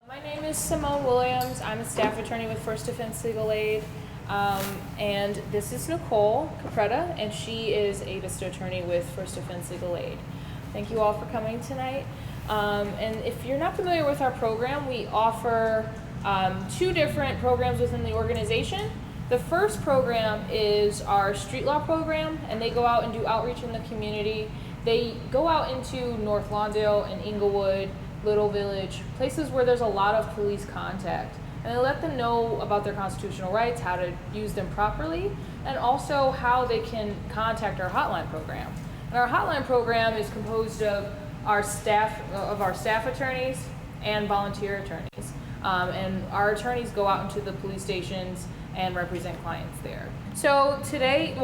My name is Simone Williams. I'm a staff attorney with First Defense Legal Aid. And this is Nicole Capretta, and she is a Vista attorney with First Defense Legal Aid. Thank you all for coming tonight. And if you're not familiar with our program, we offer two different programs within the organization. The first program is our street law program, and they go out and do outreach in the community. They go out into North Lawndale and Inglewood, Little Village, places where there's a lot of police contact. And they let them know about their constitutional rights, how to use them properly, and also how they can contact our hotline program. And our hotline program is composed of our staff attorneys and volunteer attorneys. And our attorneys go out into the police stations and represent clients there. So tonight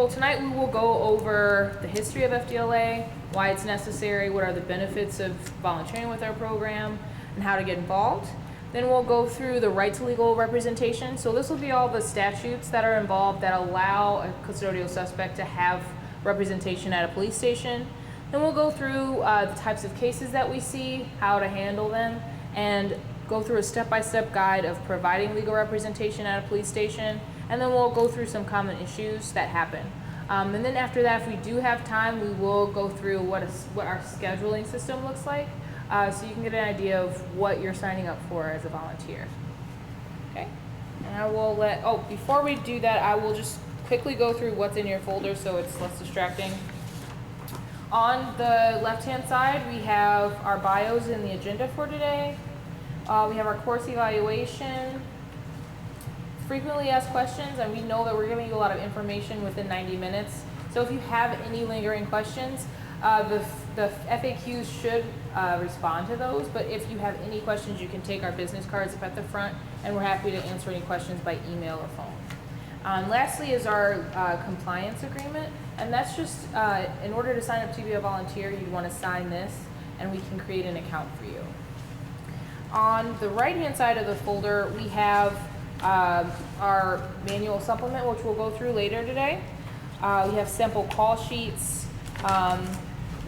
we will go over the history of FDLA, why it's necessary, what are the benefits of volunteering with our program, and how to get involved. Then we'll go through the right to legal representation. So this will be all the statutes that are involved that allow a custodial suspect to have representation at a police station. Then we'll go through the types of cases that we see, how to handle them, and go through a step-by-step guide of providing legal representation at a police station. And then we'll go through some common issues that happen. And then after that, if we do have time, we will go through what our scheduling system looks like, so you can get an idea of what you're signing up for as a volunteer. Okay? And I will before we do that, I will just quickly go through what's in your folder so it's less distracting. On the left-hand side, we have our bios and the agenda for today. We have our course evaluation, frequently asked questions, and we know that we're giving you a lot of information within 90 minutes. So if you have any lingering questions, the FAQs should respond to those, but if you have any questions, you can take our business cards up at the front, and we're happy to answer any questions by email or phone. Lastly is our compliance agreement, and that's just in order to sign up to be a volunteer, you'd want to sign this, and we can create an account for you. On the right-hand side of the folder, we have our manual supplement, which we'll go through later today. We have sample call sheets, an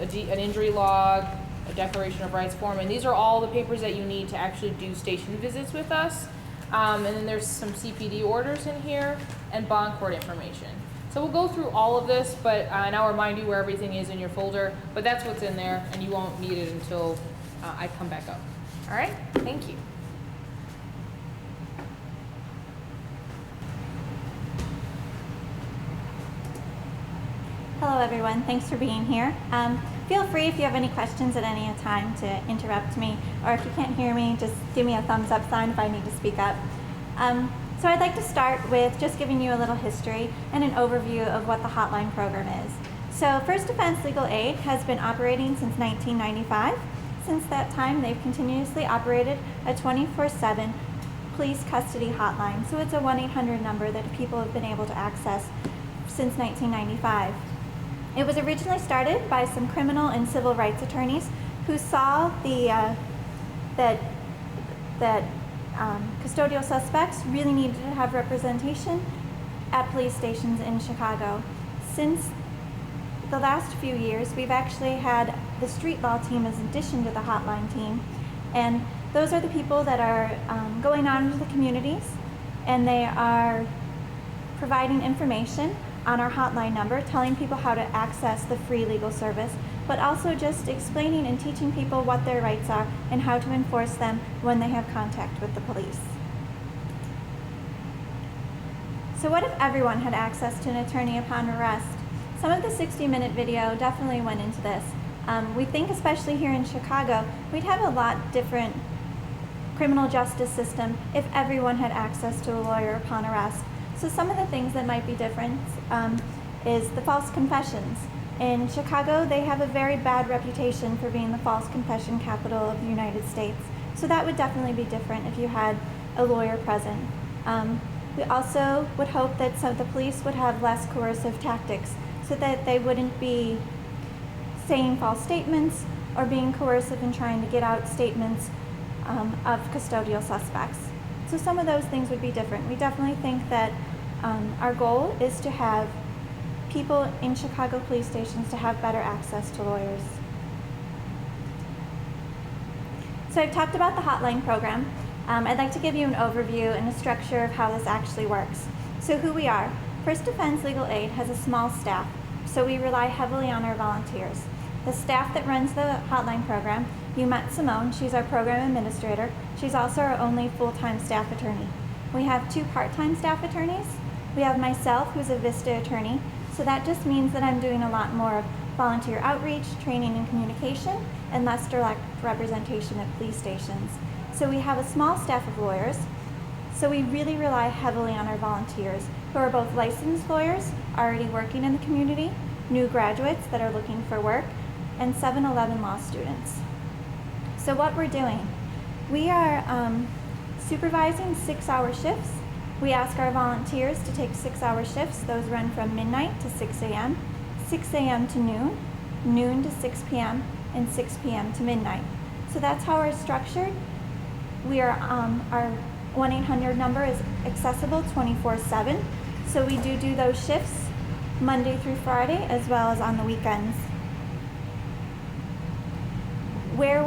injury log, a declaration of rights form, and these are all the papers that you need to actually do station visits with us. And then there's some CPD orders in here and bond court information. So we'll go through all of this, but and I'll remind you where everything is in your folder, but that's what's in there, and you won't need it until I come back up. All right, thank you. Hello everyone, thanks for being here. Feel free if you have any questions at any time to interrupt me, or if you can't hear me, just give me a thumbs up sign if I need to speak up. So I'd like to start with just giving you a little history and an overview of what the Hotline program is. So First Defense Legal Aid has been operating since 1995. Since that time, they've continuously operated a 24/7 police custody hotline. So it's a 1-800 number that people have been able to access since 1995. It was originally started by some criminal and civil rights attorneys who saw that custodial suspects really needed to have representation at police stations in Chicago. Since the last few years, we've actually had the street law team as addition to the hotline team, and those are the people that are going out into the communities, and they are providing information on our hotline number, telling people how to access the free legal service, but also just explaining and teaching people what their rights are and how to enforce them when they have contact with the police. So what if everyone had access to an attorney upon arrest? Some of the 60-minute video definitely went into this. We think, especially here in Chicago, we'd have a lot different criminal justice system if everyone had access to a lawyer upon arrest. So some of the things that might be different is the false confessions. In Chicago, they have a very bad reputation for being the false confession capital of the United States. So that would definitely be different if you had a lawyer present. We also would hope that some of the police would have less coercive tactics so that they wouldn't be saying false statements or being coercive in trying to get out statements of custodial suspects. So some of those things would be different. We definitely think that our goal is to have people in Chicago police stations to have better access to lawyers. So I've talked about the Hotline program. I'd like to give you an overview and a structure of how this actually works. So who we are. First Defense Legal Aid has a small staff, so we rely heavily on our volunteers. The staff that runs the Hotline program, you met Simone, she's our program administrator. She's also our only full-time staff attorney. We have 2 part-time staff attorneys. We have myself, who's a VISTA attorney, so that just means that I'm doing a lot more of volunteer outreach, training and communication, and less direct representation at police stations. So we have a small staff of lawyers, so we really rely heavily on our volunteers, who are both licensed lawyers, already working in the community, new graduates that are looking for work, and 7-11 law students. So what we're doing, we are supervising 6-hour shifts. We ask our volunteers to take 6-hour shifts. Those run from midnight to 6 a.m., 6 a.m. to noon, noon to 6 p.m., and 6 p.m. to midnight. So that's how we're structured. We are, our 1-800 number is accessible 24/7. So we do those shifts Monday through Friday as well as on the weekends. Where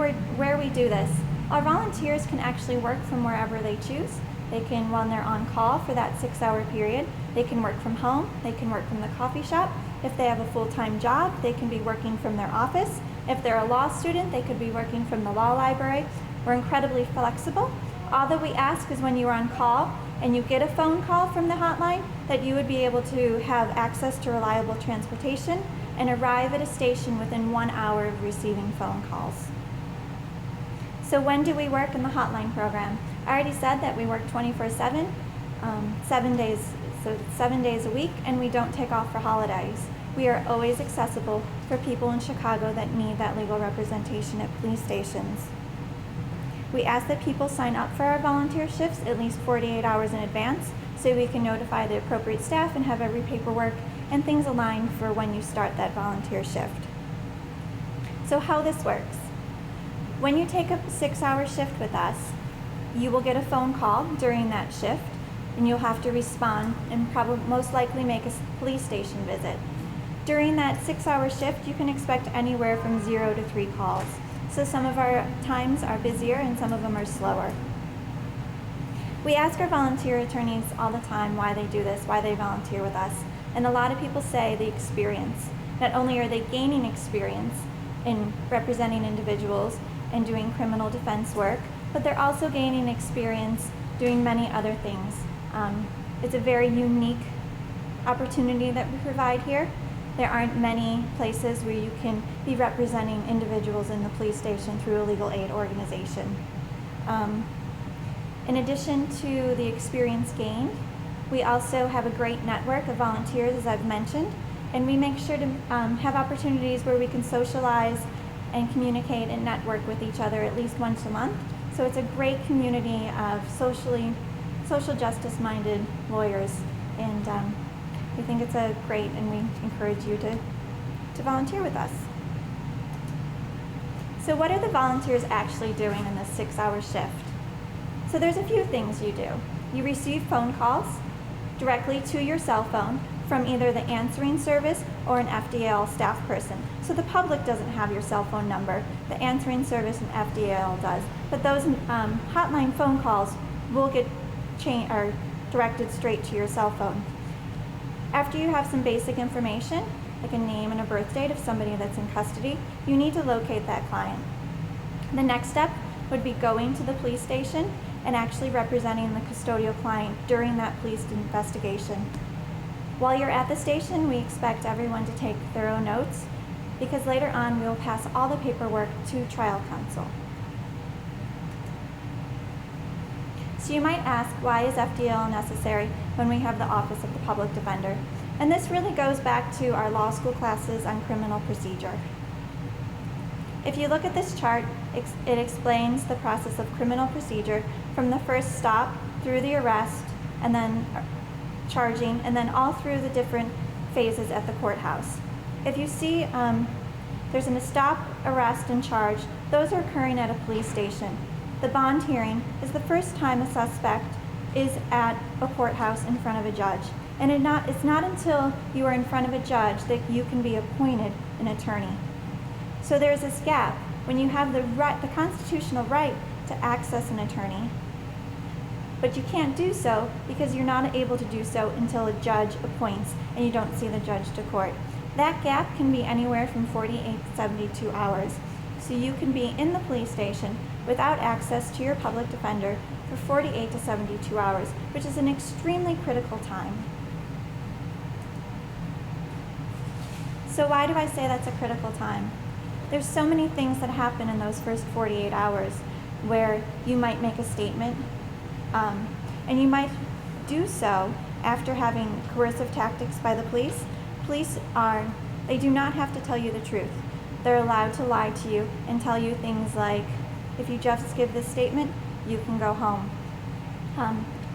we do this, our volunteers can actually work from wherever they choose. They can, when they're on call for that 6-hour period, they can work from home, they can work from the coffee shop. If they have a full-time job, they can be working from their office. If they're a law student, they could be working from the law library. We're incredibly flexible. All that we ask is when you're on call and you get a phone call from the hotline, that you would be able to have access to reliable transportation and arrive at a station within 1 hour of receiving phone calls. So when do we work in the hotline program? I already said that we work 24/7, 7 days, so 7 days a week, and we don't take off for holidays. We are always accessible for people in Chicago that need that legal representation at police stations. We ask that people sign up for our volunteer shifts at least 48 hours in advance so we can notify the appropriate staff and have every paperwork and things aligned for when you start that volunteer shift. So how this works. When you take a 6-hour shift with us, you will get a phone call during that shift and you'll have to respond and probably most likely make a police station visit. During that 6-hour shift, you can expect anywhere from 0 to 3 calls. So some of our times are busier and some of them are slower. We ask our volunteer attorneys all the time why they do this, why they volunteer with us. And a lot of people say the experience. Not only are they gaining experience in representing individuals and doing criminal defense work, but they're also gaining experience doing many other things. It's a very unique opportunity that we provide here. There aren't many places where you can be representing individuals in the police station through a legal aid organization. In addition to the experience gained, we also have a great network of volunteers, as I've mentioned, and we make sure to have opportunities where we can socialize and communicate and network with each other at least once a month. So it's a great community of social justice-minded lawyers, and we think it's a great, and we encourage you to volunteer with us. So what are the volunteers actually doing in this 6-hour shift? So there's a few things you do. You receive phone calls directly to your cell phone from either the answering service or an FDL staff person. So the public doesn't have your cell phone number. The answering service and FDL does. But those hotline phone calls will get directed straight to your cell phone. After you have some basic information, like a name and a birth date of somebody that's in custody, you need to locate that client. The next step would be going to the police station and actually representing the custodial client during that police investigation. While you're at the station, we expect everyone to take thorough notes because later on we will pass all the paperwork to trial counsel. So you might ask, why is FDL necessary when we have the Office of the Public Defender? And this really goes back to our law school classes on criminal procedure. If you look at this chart, it explains the process of criminal procedure from the first stop through the arrest and then charging and then all through the different phases at the courthouse. If you see there's a stop, arrest, and charge, those are occurring at a police station. The bond hearing is the first time a suspect is at a courthouse in front of a judge. And it's not until you are in front of a judge that you can be appointed an attorney. So there's this gap. When you have the constitutional right to access an attorney, but you can't do so because you're not able to do so until a judge appoints and you don't see the judge to court. That gap can be anywhere from 48 to 72 hours. So you can be in the police station without access to your public defender for 48 to 72 hours, which is an extremely critical time. So why do I say that's a critical time? There's so many things that happen in those first 48 hours where you might make a statement, and you might do so after having coercive tactics by the police. They do not have to tell you the truth. They're allowed to lie to you and tell you things like, if you just give this statement, you can go home.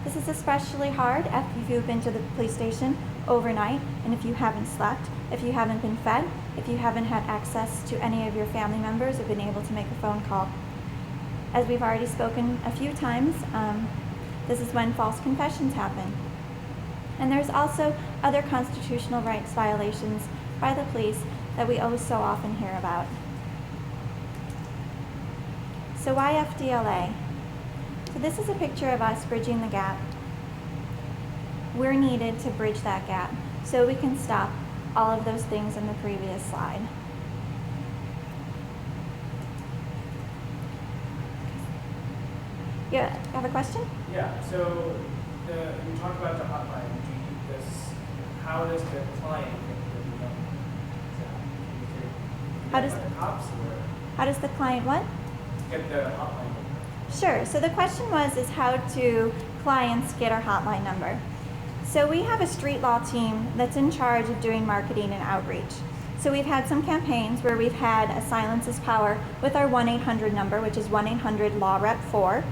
This is especially hard if you've been to the police station overnight and if you haven't slept, if you haven't been fed, if you haven't had access to any of your family members or been able to make a phone call. As we've already spoken a few times, this is when false confessions happen. And there's also other constitutional rights violations by the police that we oh so often hear about. So why FDLA? So this is a picture of us bridging the gap. We're needed to bridge that gap so we can stop all of those things in the previous slide. Yeah, have a question? Yeah, so you talk about the hotline. How does the client get the number? How does the cops or How does the client what? get the hotline number? Sure. So the question is how do clients get our hotline number? So we have a street law team that's in charge of doing marketing and outreach. So we've had some campaigns where we've had a Silence is Power with our 1-800 number, which is 1-800-LAW-REP-4.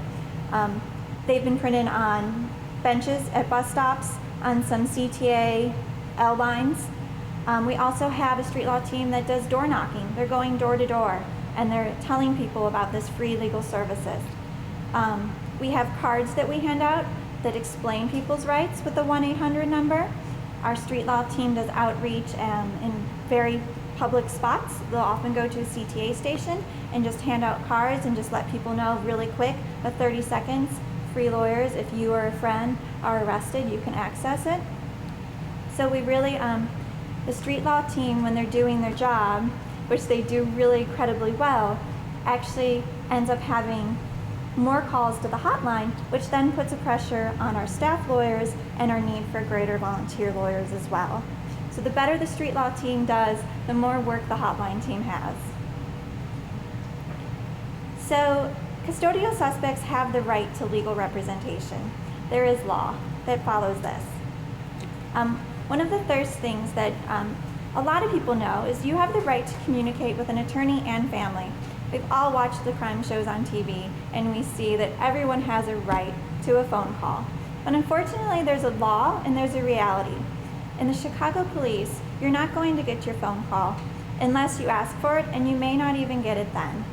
They've been printed on benches at bus stops, on some CTA L lines. We also have a street law team that does door knocking. They're going door to door and they're telling people about this free legal services. We have cards that we hand out that explain people's rights with the 1-800 number. Our street law team does outreach in very public spots. They'll often go to a CTA station and just hand out cards and just let people know really quick, with 30 seconds, free lawyers. If you or a friend are arrested, you can access it. So we really, the street law team, when they're doing their job, which they do really incredibly well, actually ends up having more calls to the hotline, which then puts a pressure on our staff lawyers and our need for greater volunteer lawyers as well. So the better the street law team does, the more work the hotline team has. So custodial suspects have the right to legal representation. There is law that follows this. One of the first things that a lot of people know is you have the right to communicate with an attorney and family. We've all watched the crime shows on TV and we see that everyone has a right to a phone call. But unfortunately, there's a law and there's a reality. In the Chicago police, you're not going to get your phone call unless you ask for it, and you may not even get it then.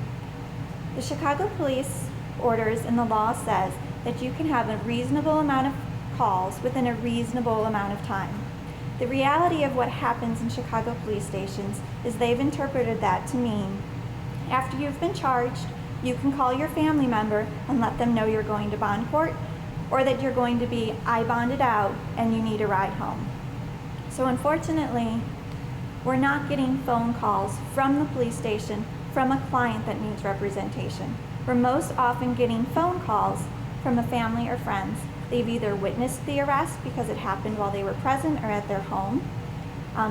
The Chicago police orders and the law says that you can have a reasonable amount of calls within a reasonable amount of time. The reality of what happens in Chicago police stations is they've interpreted that to mean after you've been charged, you can call your family member and let them know you're going to bond court, or that you're going to be I-bonded out and you need a ride home. So unfortunately, we're not getting phone calls from the police station from a client that needs representation. We're most often getting phone calls from a family or friends. They've either witnessed the arrest because it happened while they were present or at their home.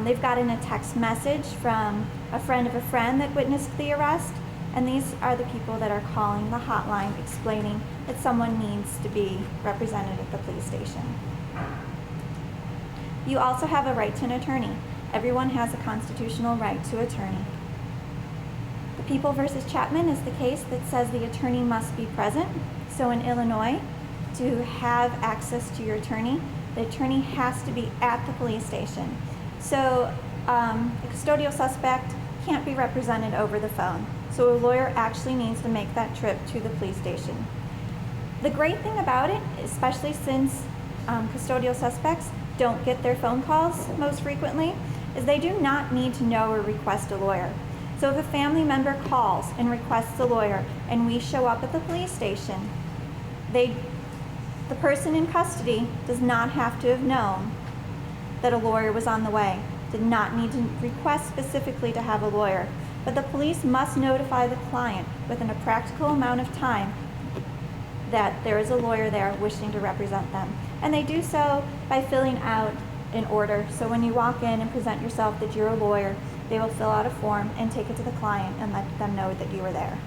They've gotten a text message from a friend of a friend that witnessed the arrest, and these are the people that are calling the hotline explaining that someone needs to be represented at the police station. You also have a right to an attorney. Everyone has a constitutional right to attorney. The People versus Chapman is the case that says the attorney must be present. So in Illinois, to have access to your attorney, the attorney has to be at the police station. So a custodial suspect can't be represented over the phone. So a lawyer actually needs to make that trip to the police station. The great thing about it, especially since custodial suspects don't get their phone calls most frequently, is they do not need to know or request a lawyer. So if a family member calls and requests a lawyer and we show up at the police station, they The person in custody does not have to have known that a lawyer was on the way, did not need to request specifically to have a lawyer, but the police must notify the client within a practical amount of time that there is a lawyer there wishing to represent them. And they do so by filling out an order. So when you walk in and present yourself that you're a lawyer, they will fill out a form and take it to the client and let them know that you were there.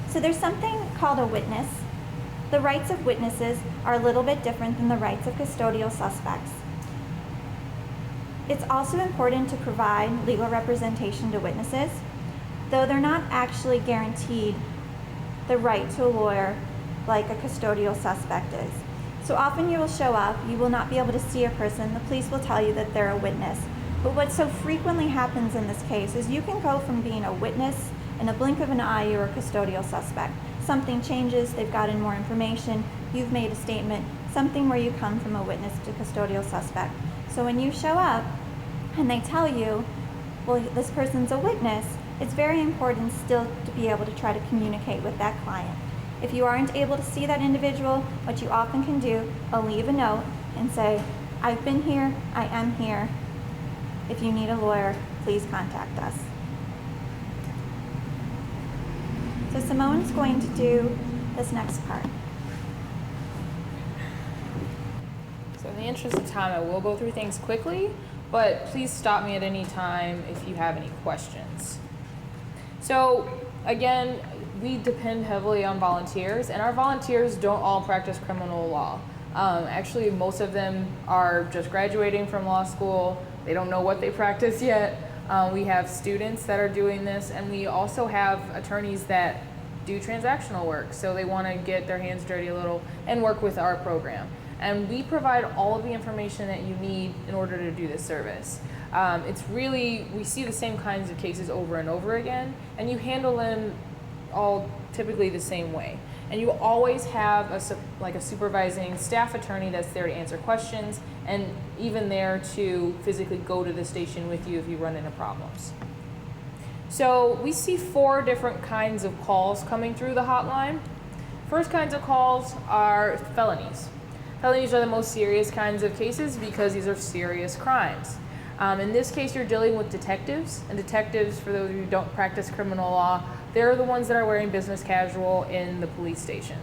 So there's something called a witness. The rights of witnesses are a little bit different than the rights of custodial suspects. It's also important to provide legal representation to witnesses, though they're not actually guaranteed the right to a lawyer like a custodial suspect is. So often you will show up, you will not be able to see a person, the police will tell you that they're a witness. But what so frequently happens in this case is you can go from being a witness in a blink of an eye, you're a custodial suspect. Something changes, they've gotten more information, you've made a statement, something where you come from a witness to custodial suspect. So when you show up and they tell you, well, this person's a witness, it's very important still to be able to try to communicate with that client. If you aren't able to see that individual, what you often can do, I'll leave a note and say, I've been here, I am here. If you need a lawyer, please contact us. So Simone's going to do this next part. So in the interest of time, I will go through things quickly, but please stop me at any time if you have any questions. So again, we depend heavily on volunteers, and our volunteers don't all practice criminal law. Actually, most of them are just graduating from law school. They don't know what they practice yet. We have students that are doing this, and we also have attorneys that do transactional work. So they want to get their hands dirty a little and work with our program. And we provide all of the information that you need in order to do this service. It's really, we see the same kinds of cases over and over again, and you handle them all typically the same way. And you always have a supervising staff attorney that's there to answer questions and even there to physically go to the station with you if you run into problems. So we see 4 different kinds of calls coming through the hotline. First kinds of calls are felonies. Felonies are the most serious kinds of cases because these are serious crimes. In this case, you're dealing with detectives, and detectives, for those of you who don't practice criminal law, they're the ones that are wearing business casual in the police station.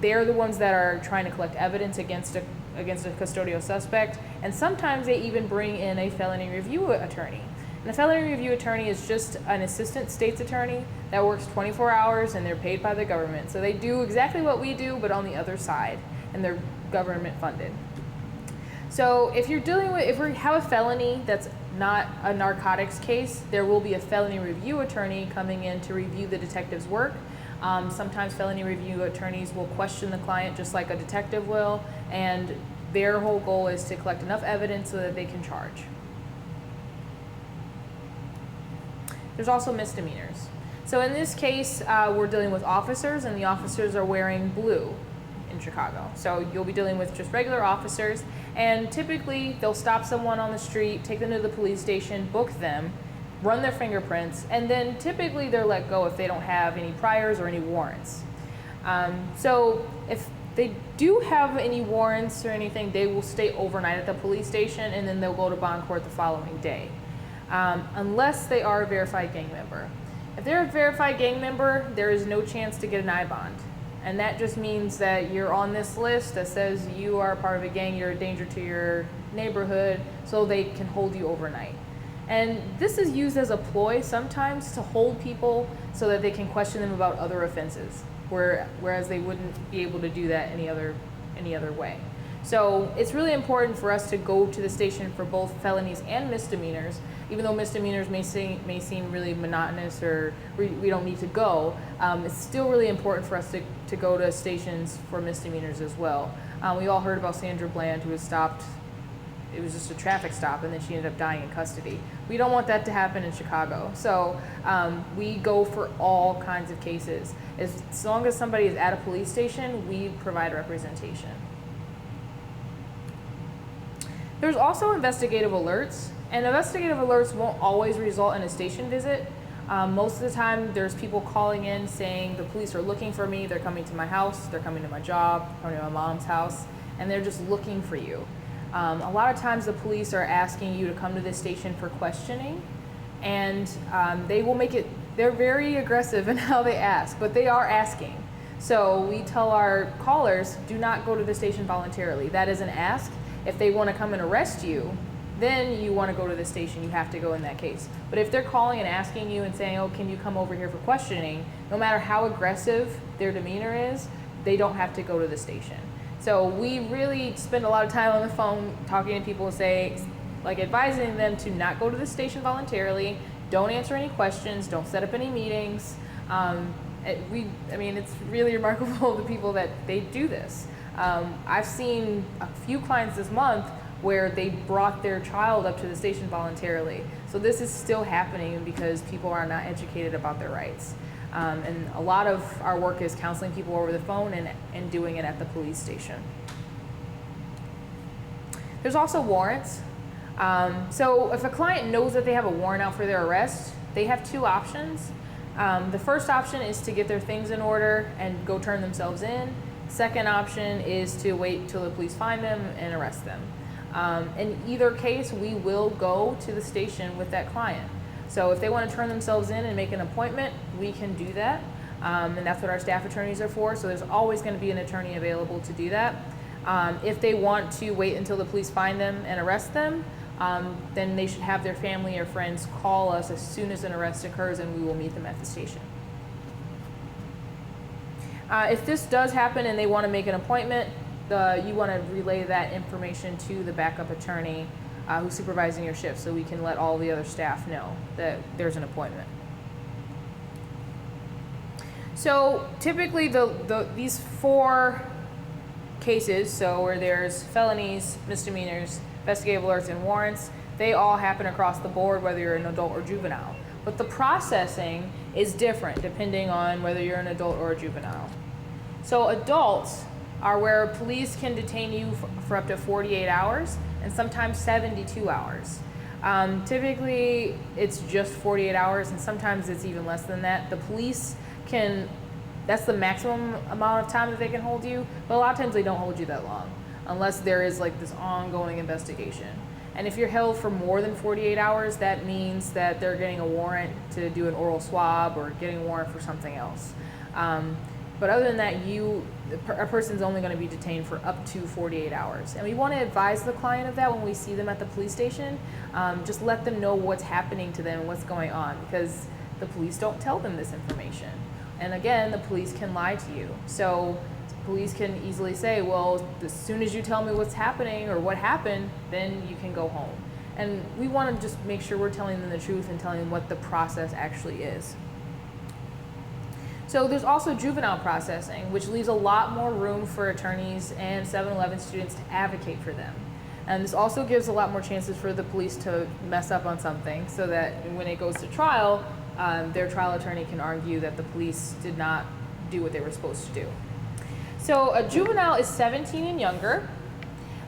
They're the ones that are trying to collect evidence against a custodial suspect, and sometimes they even bring in a felony review attorney. And a felony review attorney is just an assistant state's attorney that works 24 hours and they're paid by the government. So they do exactly what we do, but on the other side, and they're government funded. So if we have a felony that's not a narcotics case, there will be a felony review attorney coming in to review the detective's work. Sometimes felony review attorneys will question the client just like a detective will, and their whole goal is to collect enough evidence so that they can charge. There's also misdemeanors. So in this case, we're dealing with officers, and the officers are wearing blue in Chicago. So you'll be dealing with just regular officers, and typically they'll stop someone on the street, take them to the police station, book them, run their fingerprints, and then typically they're let go if they don't have any priors or any warrants. So if they do have any warrants or anything, they will stay overnight at the police station, and then they'll go to bond court the following day, unless they are a verified gang member. If they're a verified gang member, there is no chance to get an I-bond. And that just means that you're on this list that says you are part of a gang, you're a danger to your neighborhood, so they can hold you overnight. And this is used as a ploy sometimes to hold people so that they can question them about other offenses, whereas they wouldn't be able to do that any other way. So it's really important for us to go to the station for both felonies and misdemeanors, even though misdemeanors may seem really monotonous or we don't need to go. It's still really important for us to go to stations for misdemeanors as well. We all heard about Sandra Bland, who was stopped. It was just a traffic stop, and then she ended up dying in custody. We don't want that to happen in Chicago. So we go for all kinds of cases. As long as somebody is at a police station, we provide representation. There's also investigative alerts, and investigative alerts won't always result in a station visit. Most of the time, there's people calling in saying the police are looking for me, they're coming to my house, they're coming to my job, they're coming to my mom's house, and they're just looking for you. A lot of times the police are asking you to come to this station for questioning, and they will make it, they're very aggressive in how they ask, but they are asking. So we tell our callers, do not go to the station voluntarily. That is an ask. If they want to come and arrest you, then you want to go to the station, you have to go in that case. But if they're calling and asking you and saying, oh, can you come over here for questioning, no matter how aggressive their demeanor is, they don't have to go to the station. So we really spend a lot of time on the phone talking to people, advising them to not go to the station voluntarily, don't answer any questions, don't set up any meetings. It's really remarkable the people that they do this. I've seen a few clients this month where they brought their child up to the station voluntarily. So this is still happening because people are not educated about their rights. And a lot of our work is counseling people over the phone and doing it at the police station. There's also warrants. So if a client knows that they have a warrant out for their arrest, they have two options. The first option is to get their things in order and go turn themselves in. Second option is to wait till the police find them and arrest them. In either case, we will go to the station with that client. So if they want to turn themselves in and make an appointment, we can do that. And that's what our staff attorneys are for. So there's always going to be an attorney available to do that. If they want to wait until the police find them and arrest them, then they should have their family or friends call us as soon as an arrest occurs, and we will meet them at the station. If this does happen and they want to make an appointment, you want to relay that information to the backup attorney who's supervising your shift, so we can let all the other staff know that there's an appointment. So typically these 4 cases, so where there's felonies, misdemeanors, investigative alerts, and warrants, they all happen across the board whether you're an adult or juvenile. But the processing is different depending on whether you're an adult or a juvenile. So adults are where police can detain you for up to 48 hours and sometimes 72 hours. Typically, it's just 48 hours, and sometimes it's even less than that. The police that's the maximum amount of time that they can hold you, but a lot of times they don't hold you that long, unless there is this ongoing investigation. And if you're held for more than 48 hours, that means that they're getting a warrant to do an oral swab or getting a warrant for something else. But other than that, a person's only going to be detained for up to 48 hours. And we want to advise the client of that when we see them at the police station. Just let them know what's happening to them and what's going on, because the police don't tell them this information. And again, the police can lie to you. So police can easily say, well, as soon as you tell me what's happening or what happened, then you can go home. And we want to just make sure we're telling them the truth and telling them what the process actually is. So there's also juvenile processing, which leaves a lot more room for attorneys and 7-Eleven students to advocate for them. And this also gives a lot more chances for the police to mess up on something, so that when it goes to trial, their trial attorney can argue that the police did not do what they were supposed to do. So a juvenile is 17 and younger.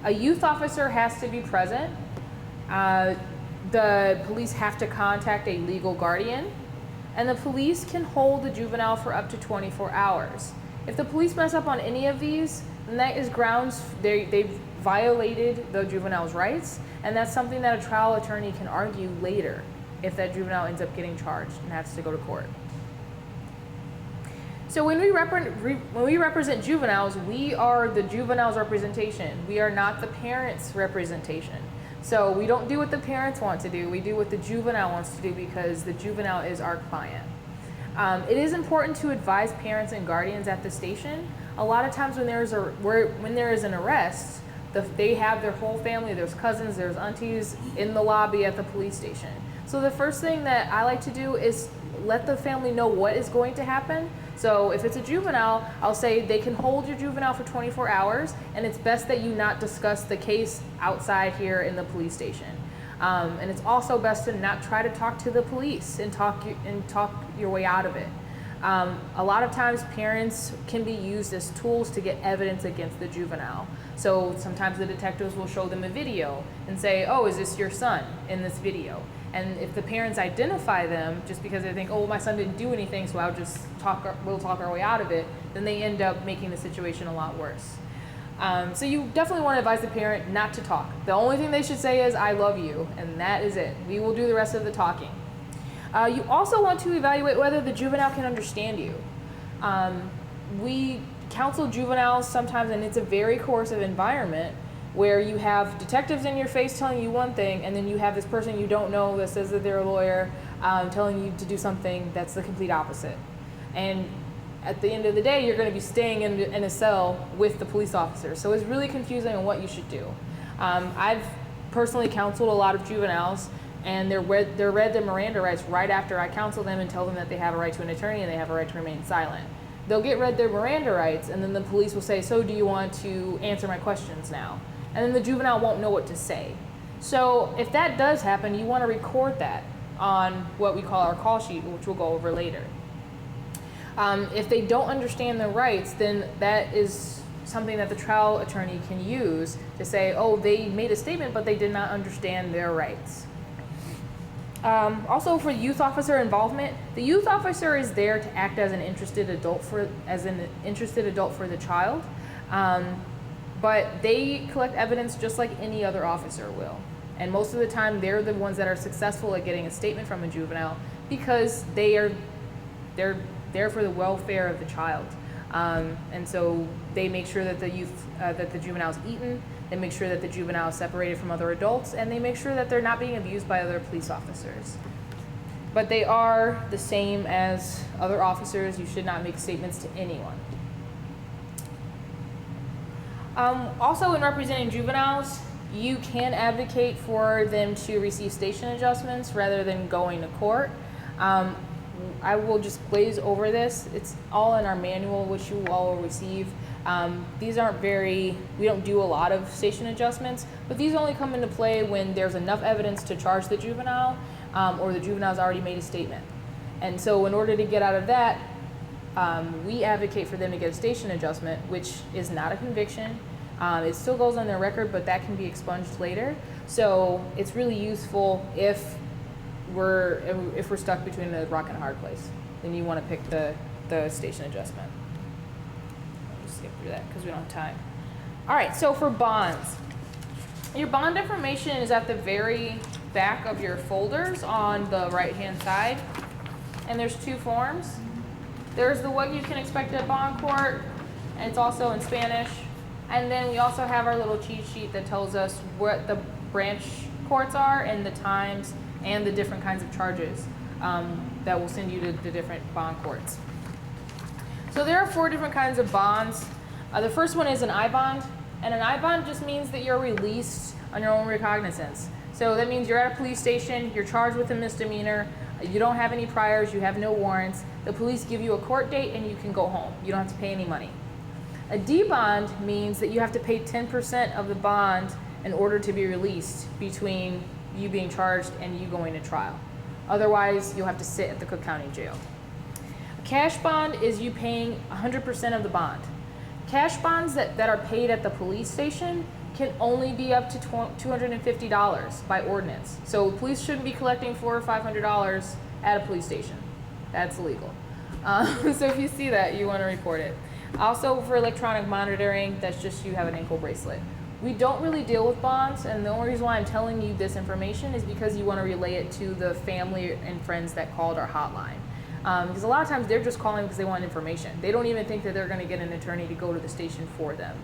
A youth officer has to be present. The police have to contact a legal guardian. And the police can hold the juvenile for up to 24 hours. If the police mess up on any of these, then that is grounds they've violated the juvenile's rights, and that's something that a trial attorney can argue later if that juvenile ends up getting charged and has to go to court. So when we represent juveniles, we are the juvenile's representation. We are not the parent's representation. So we don't do what the parents want to do. We do what the juvenile wants to do, because the juvenile is our client. It is important to advise parents and guardians at the station. A lot of times when there is an arrest, they have their whole family, there's cousins, there's aunties in the lobby at the police station. So the first thing that I like to do is let the family know what is going to happen. So if it's a juvenile, I'll say they can hold your juvenile for 24 hours, and it's best that you not discuss the case outside here in the police station. And it's also best to not try to talk to the police and talk your way out of it. A lot of times parents can be used as tools to get evidence against the juvenile. So sometimes the detectives will show them a video and say, oh, is this your son in this video? And if the parents identify them just because they think, oh, my son didn't do anything, so we'll talk our way out of it, then they end up making the situation a lot worse. So you definitely want to advise the parent not to talk. The only thing they should say is, I love you, and that is it. We will do the rest of the talking. You also want to evaluate whether the juvenile can understand you. We counsel juveniles sometimes, and it's a very coercive environment where you have detectives in your face telling you one thing, and then you have this person you don't know that says that they're a lawyer telling you to do something that's the complete opposite. And at the end of the day, you're going to be staying in a cell with the police officer. So it's really confusing on what you should do. I've personally counseled a lot of juveniles, and they're read their Miranda rights right after I counsel them and tell them that they have a right to an attorney and they have a right to remain silent. They'll get read their Miranda rights, and then the police will say, so do you want to answer my questions now? And then the juvenile won't know what to say. So if that does happen, you want to record that on what we call our call sheet, which we'll go over later. If they don't understand their rights, then that is something that the trial attorney can use to say, oh, they made a statement, but they did not understand their rights. Also, for youth officer involvement, the youth officer is there to act as an interested adult for the child, but they collect evidence just like any other officer will. And most of the time, they're the ones that are successful at getting a statement from a juvenile because they're there for the welfare of the child. And so they make sure that the juvenile's eaten, they make sure that the juvenile is separated from other adults, and they make sure that they're not being abused by other police officers. But they are the same as other officers. You should not make statements to anyone. Also, in representing juveniles, you can advocate for them to receive station adjustments rather than going to court. I will just glaze over this. It's all in our manual, which you all will receive. We don't do a lot of station adjustments, but these only come into play when there's enough evidence to charge the juvenile, or the juvenile's already made a statement. And so in order to get out of that, we advocate for them to get a station adjustment, which is not a conviction. It still goes on their record, but that can be expunged later. So it's really useful if we're stuck between a rock and a hard place. Then you want to pick the station adjustment. I'll just skip through that because we don't have time. All right, so for bonds, your bond information is at the very back of your folders on the right-hand side, and there's two forms. There's the what you can expect at bond court, and it's also in Spanish. And then we also have our little cheat sheet that tells us what the branch courts are and the times and the different kinds of charges that will send you to the different bond courts. So there are 4 different kinds of bonds. The first one is an I-bond, and an I-bond just means that you're released on your own recognizance. So that means you're at a police station, you're charged with a misdemeanor, you don't have any priors, you have no warrants, the police give you a court date and you can go home. You don't have to pay any money. A D-bond means that you have to pay 10% of the bond in order to be released between you being charged and you going to trial. Otherwise, you'll have to sit at the Cook County Jail. A cash bond is you paying 100% of the bond. Cash bonds that are paid at the police station can only be up to $250 by ordinance. So police shouldn't be collecting $400 or $500 at a police station. That's illegal. So if you see that, you want to report it. Also, for electronic monitoring, that's just you have an ankle bracelet. We don't really deal with bonds, and the only reason why I'm telling you this information is because you want to relay it to the family and friends that called our hotline. Because a lot of times they're just calling because they want information. They don't even think that they're going to get an attorney to go to the station for them.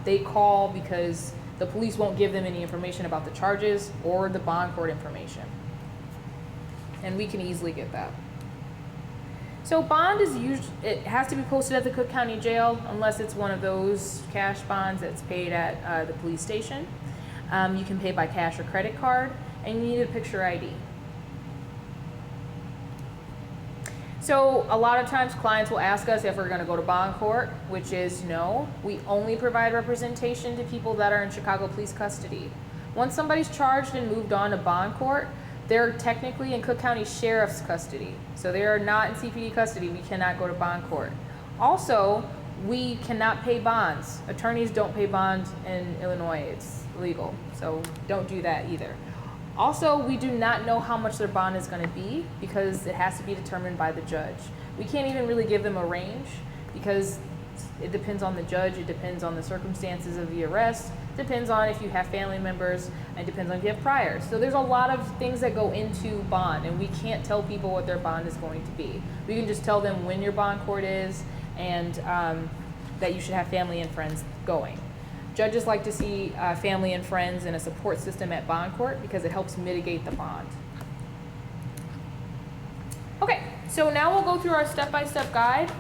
They call because the police won't give them any information about the charges or the bond court information. And we can easily get that. So bond is it has to be posted at the Cook County Jail unless it's one of those cash bonds that's paid at the police station. You can pay by cash or credit card, and you need a picture ID. So a lot of times clients will ask us if we're going to go to bond court, which is no. We only provide representation to people that are in Chicago police custody. Once somebody's charged and moved on to bond court, they're technically in Cook County Sheriff's custody. So they are not in CPD custody. We cannot go to bond court. Also, we cannot pay bonds. Attorneys don't pay bonds in Illinois. It's illegal. So don't do that either. Also, we do not know how much their bond is going to be because it has to be determined by the judge. We can't even really give them a range because it depends on the judge, it depends on the circumstances of the arrest, depends on if you have family members, and depends on if you have priors. So there's a lot of things that go into bond, and we can't tell people what their bond is going to be. We can just tell them when your bond court is and that you should have family and friends going. Judges like to see family and friends and a support system at bond court because it helps mitigate the bond. Okay, so now we'll go through our step-by-step guide.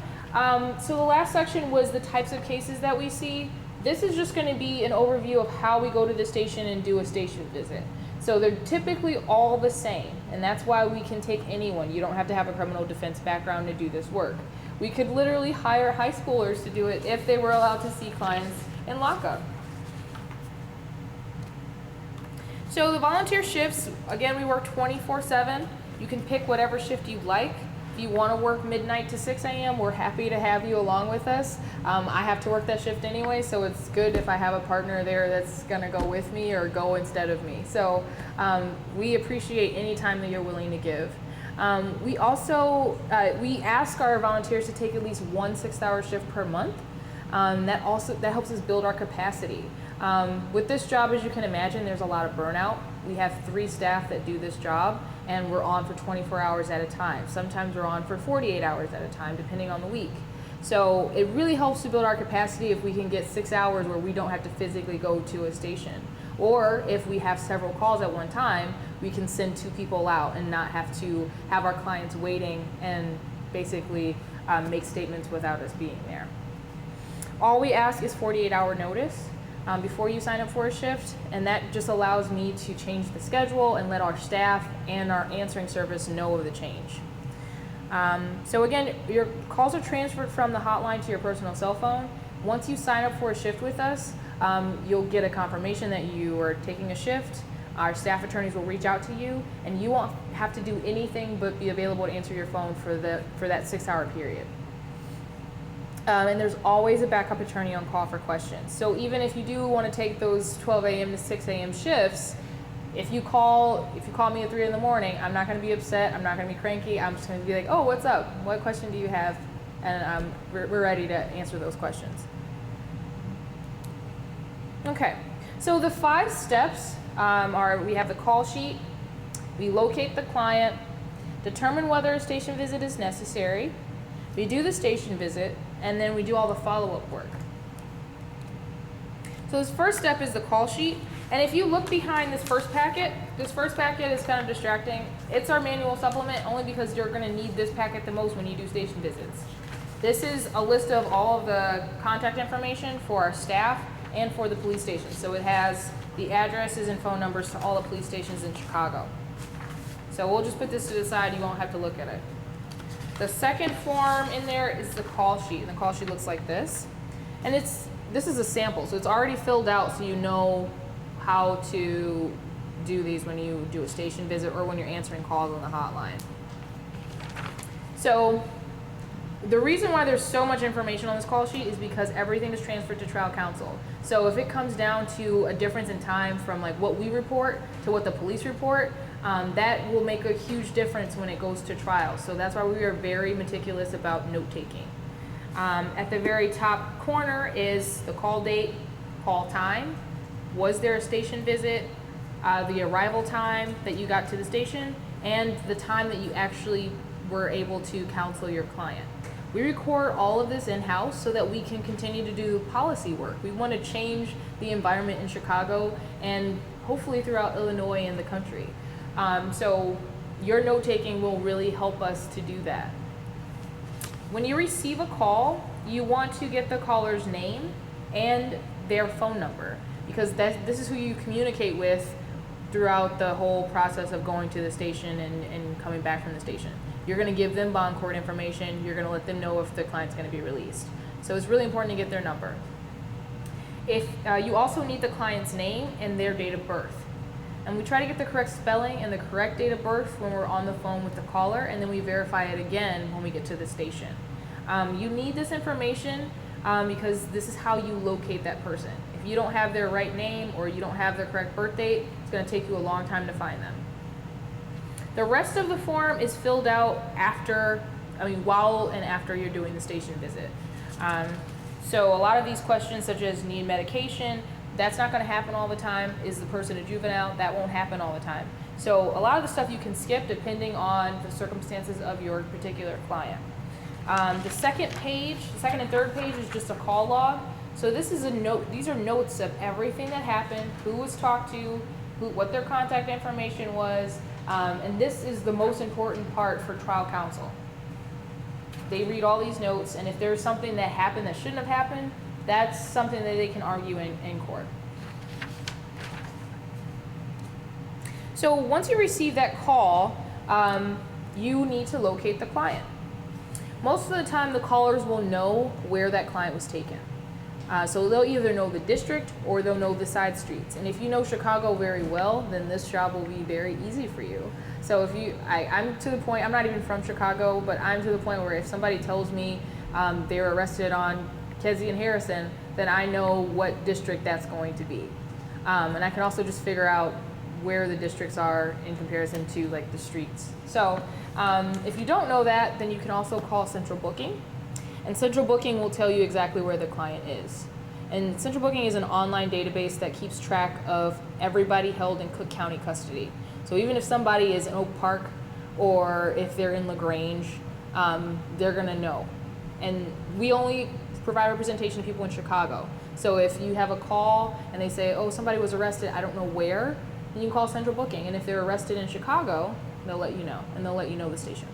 So the last section was the types of cases that we see. This is just going to be an overview of how we go to the station and do a station visit. So they're typically all the same, and that's why we can take anyone. You don't have to have a criminal defense background to do this work. We could literally hire high schoolers to do it if they were allowed to see clients in lockup. So the volunteer shifts, again, we work 24/7. You can pick whatever shift you like. If you want to work midnight to 6 a.m., we're happy to have you along with us. I have to work that shift anyway, so it's good if I have a partner there that's going to go with me or go instead of me. So we appreciate any time that you're willing to give. We also, we ask our volunteers to take at least one 6-hour shift per month. That helps us build our capacity. With this job, as you can imagine, there's a lot of burnout. We have 3 staff that do this job, and we're on for 24 hours at a time. Sometimes we're on for 48 hours at a time, depending on the week. So it really helps to build our capacity if we can get 6 hours where we don't have to physically go to a station. Or if we have several calls at one time, we can send 2 people out and not have to have our clients waiting and basically make statements without us being there. All we ask is 48-hour notice before you sign up for a shift, and that just allows me to change the schedule and let our staff and our answering service know of the change. So again, your calls are transferred from the hotline to your personal cell phone. Once you sign up for a shift with us, you'll get a confirmation that you are taking a shift. Our staff attorneys will reach out to you, and you won't have to do anything but be available to answer your phone for that 6-hour period. And there's always a backup attorney on call for questions. So even if you do want to take those 12 a.m. to 6 a.m. shifts, if you call me at 3 in the morning, I'm not going to be upset. I'm not going to be cranky. I'm just going to be like, oh, what's up? What question do you have? And we're ready to answer those questions. Okay, so the 5 steps are: we have the call sheet, we locate the client, determine whether a station visit is necessary, we do the station visit, and then we do all the follow-up work. So this first step is the call sheet. And if you look behind this first packet is kind of distracting. It's our manual supplement only because you're going to need this packet the most when you do station visits. This is a list of all of the contact information for our staff and for the police stations. So it has the addresses and phone numbers to all the police stations in Chicago. So we'll just put this to the side. You won't have to look at it. The second form in there is the call sheet, and the call sheet looks like this. And this is a sample, so it's already filled out so you know how to do these when you do a station visit or when you're answering calls on the hotline. So the reason why there's so much information on this call sheet is because everything is transferred to trial counsel. So if it comes down to a difference in time from like what we report to what the police report, that will make a huge difference when it goes to trial. So that's why we are very meticulous about note-taking. At the very top corner is the call date, call time, was there a station visit, the arrival time that you got to the station, and the time that you actually were able to counsel your client. We record all of this in-house so that we can continue to do policy work. We want to change the environment in Chicago and hopefully throughout Illinois and the country. So your note-taking will really help us to do that. When you receive a call, you want to get the caller's name and their phone number, because this is who you communicate with throughout the whole process of going to the station and coming back from the station. You're going to give them bond court information. You're going to let them know if the client's going to be released. So it's really important to get their number. If you also need the client's name and their date of birth. And we try to get the correct spelling and the correct date of birth when we're on the phone with the caller, and then we verify it again when we get to the station. You need this information because this is how you locate that person. If you don't have their right name or you don't have their correct birth date, It's going to take you a long time to find them. The rest of the form is filled out while and after you're doing the station visit. So a lot of these questions, such as need medication, that's not going to happen all the time. Is the person a juvenile? That won't happen all the time. So a lot of the stuff you can skip depending on the circumstances of your particular client. The second and third page is just a call log. So this is a note. These are notes of everything that happened, who was talked to, what their contact information was, and this is the most important part for trial counsel. They read all these notes, and if there's something that happened that shouldn't have happened, that's something that they can argue in court. So once you receive that call, you need to locate the client. Most of the time, the callers will know where that client was taken. So they'll either know the district or they'll know the side streets. And if you know Chicago very well, then this job will be very easy for you. So if I'm to the point, I'm not even from Chicago, but I'm to the point where if somebody tells me they were arrested on Kedzie and Harrison, then I know what district that's going to be. And I can also just figure out where the districts are in comparison to like the streets. So if you don't know that, then you can also call Central Booking. And Central Booking will tell you exactly where the client is. And Central Booking is an online database that keeps track of everybody held in Cook County custody. So even if somebody is in Oak Park or if they're in LaGrange, they're gonna know. And we only provide representation to people in Chicago. So if you have a call and they say, oh, somebody was arrested, I don't know where, then you can call Central Booking. And if they're arrested in Chicago, they'll let you know, and they'll let you know the station.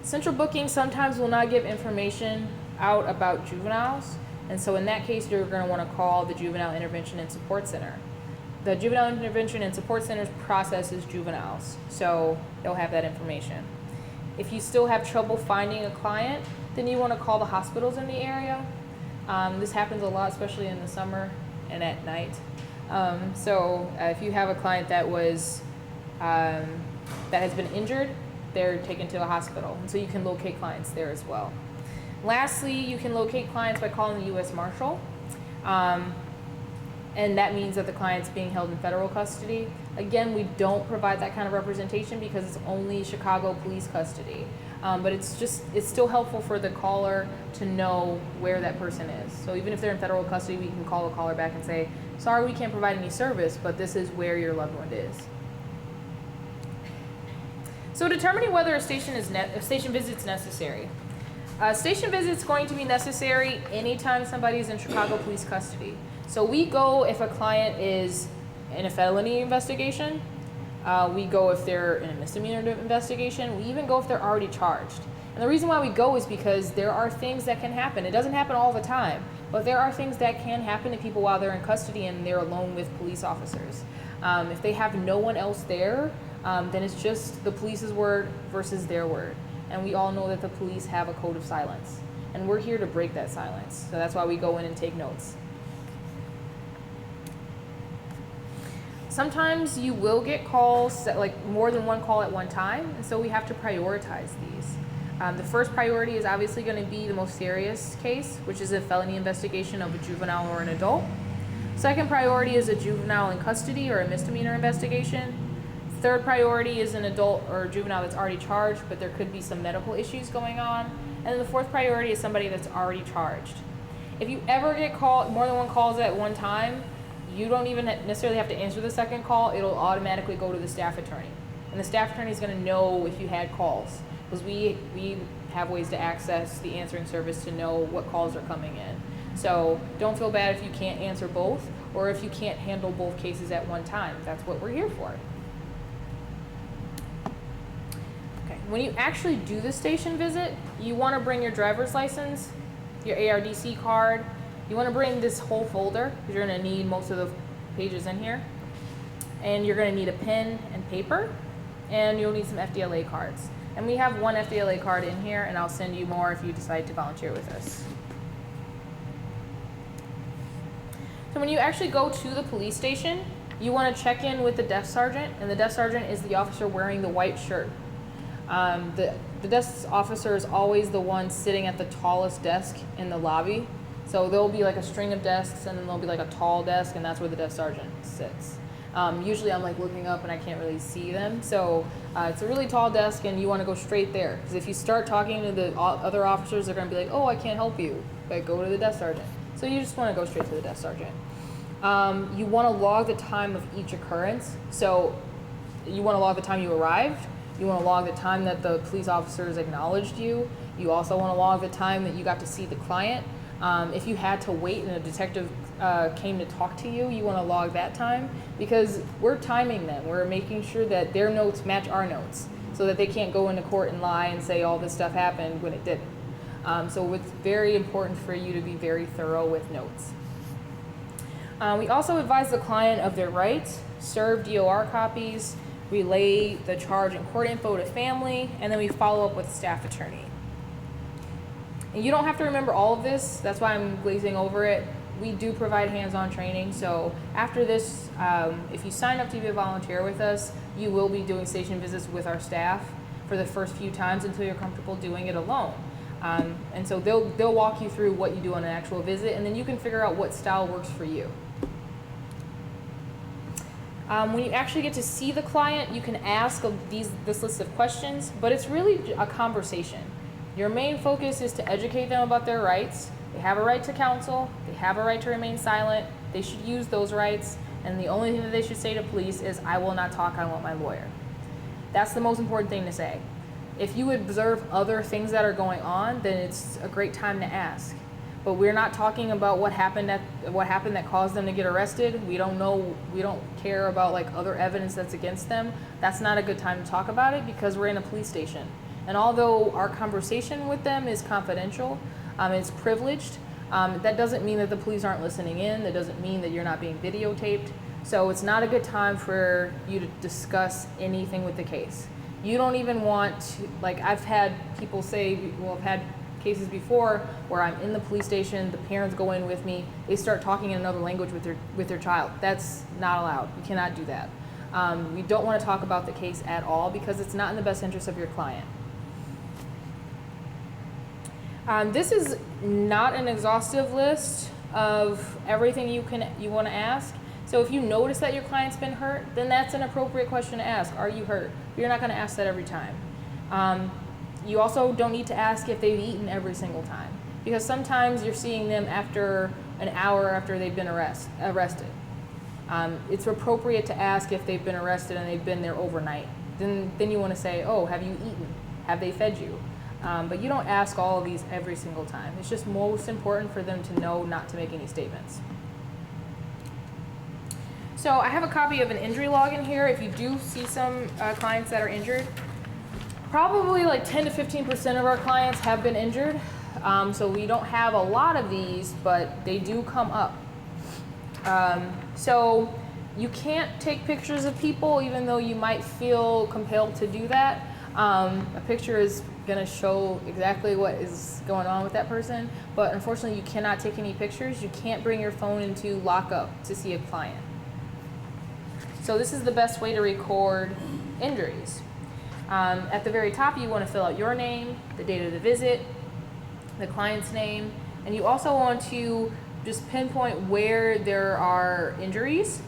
Central Booking sometimes will not give information out about juveniles, and so in that case, you're going to want to call the Juvenile Intervention and Support Center. The Juvenile Intervention and Support Center processes juveniles, so they'll have that information. If you still have trouble finding a client, then you want to call the hospitals in the area. This happens a lot, especially in the summer and at night. If you have a client that has been injured, they're taken to a hospital, and so you can locate clients there as well. Lastly, you can locate clients by calling the U.S. Marshal, and that means that the client's being held in federal custody. Again, we don't provide that kind of representation because it's only Chicago police custody, but it's still helpful for the caller to know where that person is. So even if they're in federal custody, we can call the caller back and say, sorry, we can't provide any service, but this is where your loved one is. So determining whether a station visit is necessary. Station visit is going to be necessary anytime somebody is in Chicago police custody. So we go if a client is in a felony investigation. We go if they're in a misdemeanor investigation. We even go if they're already charged. And the reason why we go is because there are things that can happen. It doesn't happen all the time, but there are things that can happen to people while they're in custody and they're alone with police officers. If they have no one else there, then it's just the police's word versus their word. And we all know that the police have a code of silence. And we're here to break that silence. So that's why we go in and take notes. Sometimes you will get calls, like more than one call at one time, and so we have to prioritize these. The first priority is obviously going to be the most serious case, which is a felony investigation of a juvenile or an adult. Second priority is a juvenile in custody or a misdemeanor investigation. Third priority is an adult or juvenile that's already charged, but there could be some medical issues going on. And then the fourth priority is somebody that's already charged. If you ever get more than one calls at one time, you don't even necessarily have to answer the second call. It'll automatically go to the staff attorney. And the staff attorney is going to know if you had calls, because we have ways to access the answering service to know what calls are coming in. So don't feel bad if you can't answer both, or if you can't handle both cases at one time. That's what we're here for. When you actually do the station visit, you want to bring your driver's license, your ARDC card. You want to bring this whole folder because you're going to need most of the pages in here. And you're going to need a pen and paper, and you'll need some FDLA cards. And we have one FDLA card in here, and I'll send you more if you decide to volunteer with us. So when you actually go to the police station, you want to check in with the desk sergeant, and the desk sergeant is the officer wearing the white shirt. The desk officer is always the one sitting at the tallest desk in the lobby. So there'll be like a string of desks, and then there'll be like a tall desk, and that's where the desk sergeant sits. Usually I'm like looking up and I can't really see them. So it's a really tall desk and you want to go straight there. Because if you start talking to the other officers, they're going to be like, oh, I can't help you. But go to the desk sergeant. So you just want to go straight to the desk sergeant. You want to log the time of each occurrence. So you want to log the time you arrived. You want to log the time that the police officers acknowledged you. You also want to log the time that you got to see the client. If you had to wait and a detective came to talk to you, you want to log that time, because we're timing them. We're making sure that their notes match our notes so that they can't go into court and lie and say all this stuff happened when it didn't. So it's very important for you to be very thorough with notes. We also advise the client of their rights, serve DOR copies, relay the charge and court info to family, and then we follow up with staff attorney. And you don't have to remember all of this, that's why I'm glazing over it. We do provide hands-on training, so after this, if you sign up to be a volunteer with us, you will be doing station visits with our staff for the first few times until you're comfortable doing it alone. And so they'll walk you through what you do on an actual visit, and then you can figure out what style works for you. When you actually get to see the client, you can ask this list of questions, but it's really a conversation. Your main focus is to educate them about their rights. They have a right to counsel, they have a right to remain silent, they should use those rights, and the only thing that they should say to police is, I will not talk, I want my lawyer. That's the most important thing to say. If you observe other things that are going on, then it's a great time to ask. But we're not talking about what happened that caused them to get arrested. We don't care about like other evidence that's against them. That's not a good time to talk about it because we're in a police station. And although our conversation with them is confidential, it's privileged, that doesn't mean that the police aren't listening in. That doesn't mean that you're not being videotaped. So it's not a good time for you to discuss anything with the case. You don't even want to, like I've had people say, well, I've had cases before where I'm in the police station, the parents go in with me, they start talking in another language with their child. That's not allowed. You cannot do that. We don't want to talk about the case at all because it's not in the best interest of your client. This is not an exhaustive list of everything you want to ask. So if you notice that your client's been hurt, then that's an appropriate question to ask. Are you hurt? You're not going to ask that every time. You also don't need to ask if they've eaten every single time, because sometimes you're seeing them after an hour after they've been arrested. It's appropriate to ask if they've been arrested and they've been there overnight. Then you want to say, oh, have you eaten? Have they fed you? But you don't ask all of these every single time. It's just most important for them to know not to make any statements. So I have a copy of an injury log in here. If you do see some clients that are injured, probably like 10 to 15% of our clients have been injured. So we don't have a lot of these, but they do come up. So you can't take pictures of people, even though you might feel compelled to do that. A picture is going to show exactly what is going on with that person, but unfortunately you cannot take any pictures. You can't bring your phone into lockup to see a client. So this is the best way to record injuries. At the very top, you want to fill out your name, the date of the visit, the client's name, and you also want to just pinpoint where there are injuries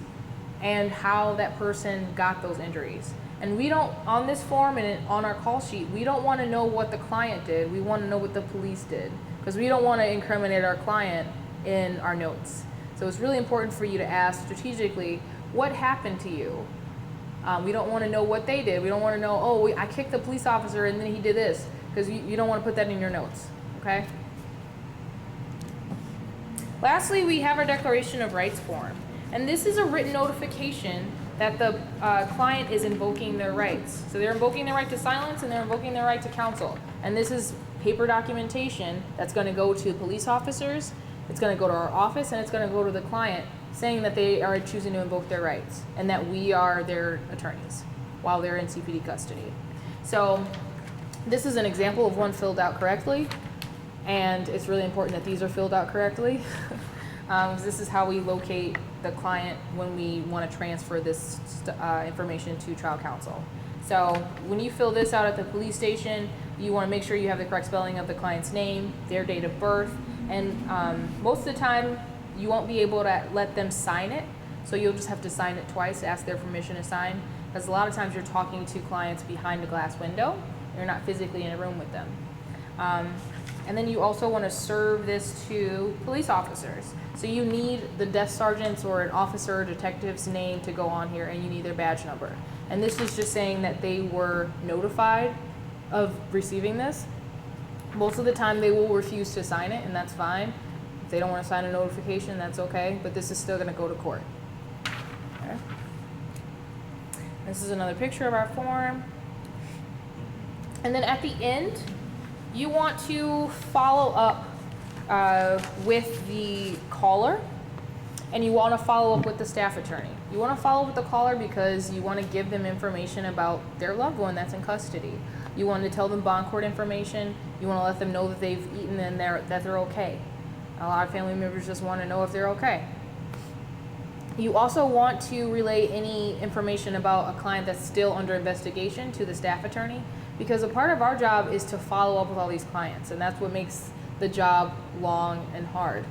and how that person got those injuries. And we don't, on this form and on our call sheet, we don't want to know what the client did. We want to know what the police did, because we don't want to incriminate our client in our notes. So it's really important for you to ask strategically, what happened to you? We don't want to know what they did. We don't want to know, oh, I kicked the police officer and then he did this, because you don't want to put that in your notes, okay? Lastly, we have our Declaration of Rights form. And this is a written notification that the client is invoking their rights. So they're invoking their right to silence and they're invoking their right to counsel. And this is paper documentation that's going to go to police officers, it's going to go to our office, and it's going to go to the client, saying that they are choosing to invoke their rights and that we are their attorneys while they're in CPD custody. So this is an example of one filled out correctly, and it's really important that these are filled out correctly. This is how we locate the client when we want to transfer this information to trial counsel. So when you fill this out at the police station, you want to make sure you have the correct spelling of the client's name, their date of birth, and most of the time you won't be able to let them sign it. So you'll just have to sign it twice, ask their permission to sign, because a lot of times you're talking to clients behind a glass window. You're not physically in a room with them. And then you also want to serve this to police officers. So you need the desk sergeant's or an officer or detective's name to go on here, and you need their badge number. And this is just saying that they were notified of receiving this. Most of the time they will refuse to sign it, and that's fine. If they don't want to sign a notification, that's okay, but this is still going to go to court. Okay. This is another picture of our form. And then at the end, you want to follow up with the caller, and you want to follow up with the staff attorney. You want to follow up with the caller because you want to give them information about their loved one that's in custody. You want to tell them bond court information. You want to let them know that they've eaten and that they're okay. A lot of family members just want to know if they're okay. You also want to relay any information about a client that's still under investigation to the staff attorney, because a part of our job is to follow up with all these clients, and that's what makes the job long and hard.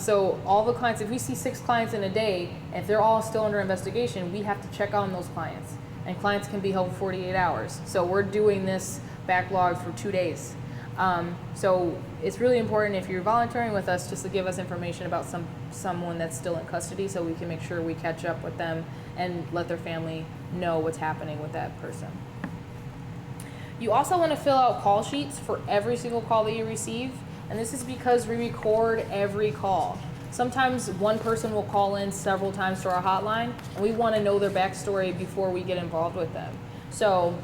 So all the clients, if we see 6 clients in a day, if they're all still under investigation, we have to check on those clients. And clients can be held for 48 hours. So we're doing this backlog for 2 days. So it's really important if you're volunteering with us just to give us information about someone that's still in custody, so we can make sure we catch up with them and let their family know what's happening with that person. You also want to fill out call sheets for every single call that you receive, and this is because we record every call. Sometimes one person will call in several times to our hotline, and we want to know their backstory before we get involved with them. So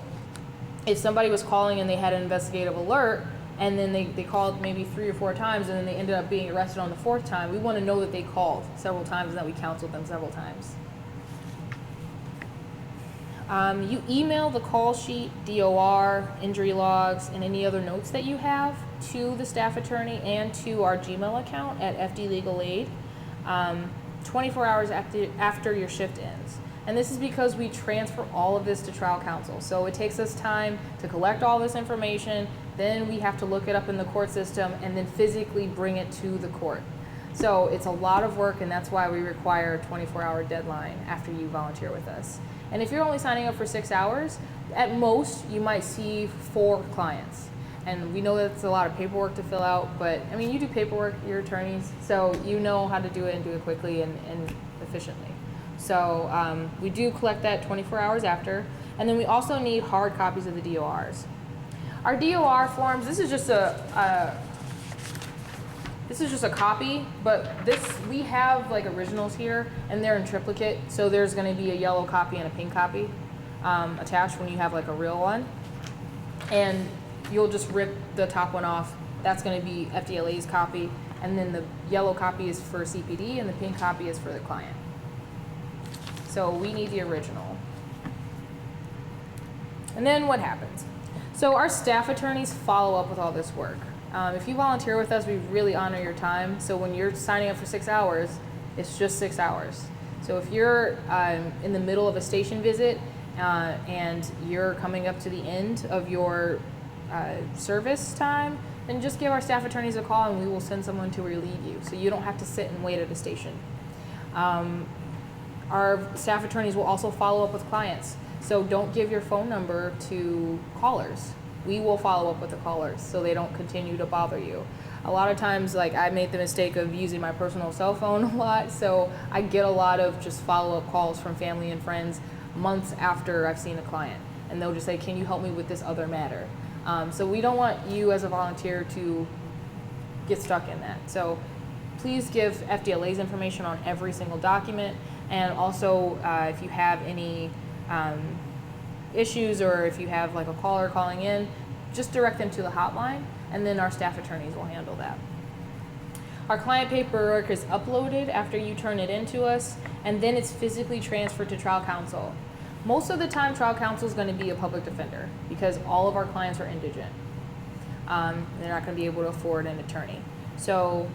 if somebody was calling and they had an investigative alert, and then they called maybe 3 or 4 times, and then they ended up being arrested on the 4th time, we want to know that they called several times and that we counseled them several times. You email the call sheet, DOR, injury logs, and any other notes that you have to the staff attorney and to our Gmail account at FD Legal Aid 24 hours after your shift ends. And this is because we transfer all of this to trial counsel. So it takes us time to collect all this information, then we have to look it up in the court system, and then physically bring it to the court. So it's a lot of work, and that's why we require a 24-hour deadline after you volunteer with us. And if you're only signing up for 6 hours, at most you might see 4 clients. And we know that's a lot of paperwork to fill out, but I mean, you do paperwork, you're attorneys, so you know how to do it and do it quickly and efficiently. So we do collect that 24 hours after, and then we also need hard copies of the DORs. Our DOR forms, this is just a copy, but we have like originals here, and they're in triplicate, so there's going to be a yellow copy and a pink copy attached when you have like a real one. And you'll just rip the top one off. That's going to be FDLA's copy, and then the yellow copy is for CPD, and the pink copy is for the client. So we need the original. And then what happens? So our staff attorneys follow up with all this work. If you volunteer with us, we really honor your time. So when you're signing up for 6 hours, it's just 6 hours. So if you're in the middle of a station visit and you're coming up to the end of your service time, then just give our staff attorneys a call and we will send someone to relieve you. So you don't have to sit and wait at a station. Our staff attorneys will also follow up with clients. So don't give your phone number to callers. We will follow up with the callers so they don't continue to bother you. A lot of times, like, I made the mistake of using my personal cell phone a lot, so I get a lot of just follow-up calls from family and friends months after I've seen a client. And they'll just say, can you help me with this other matter? So we don't want you as a volunteer to get stuck in that. So please give FDLA's information on every single document, and also if you have any issues, or if you have like a caller calling in, just direct them to the hotline, and then our staff attorneys will handle that. Our client paperwork is uploaded after you turn it in to us, and then it's physically transferred to trial counsel. Most of the time, trial counsel is going to be a public defender because all of our clients are indigent. They're not going to be able to afford an attorney. So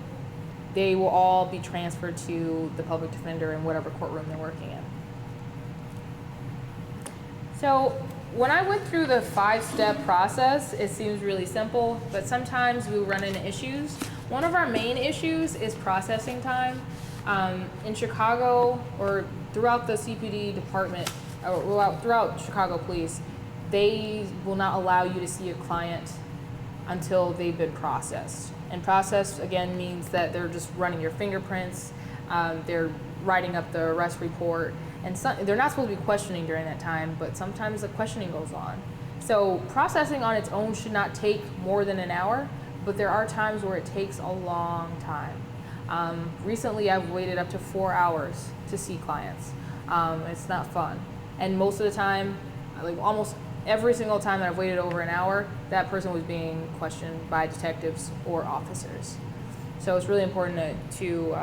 they will all be transferred to the public defender in whatever courtroom they're working in. So when I went through the 5-step process, it seems really simple, but sometimes we run into issues. One of our main issues is processing time. In Chicago, or throughout the CPD department, or throughout Chicago Police, they will not allow you to see a client until they've been processed. And processed, again, means that they're just running your fingerprints, they're writing up the arrest report, and they're not supposed to be questioning during that time, but sometimes the questioning goes on. So processing on its own should not take more than an hour, but there are times where it takes a long time. Recently, I've waited up to 4 hours to see clients. It's not fun. And most of the time, like almost every single time that I've waited over an hour, that person was being questioned by detectives or officers. So it's really important to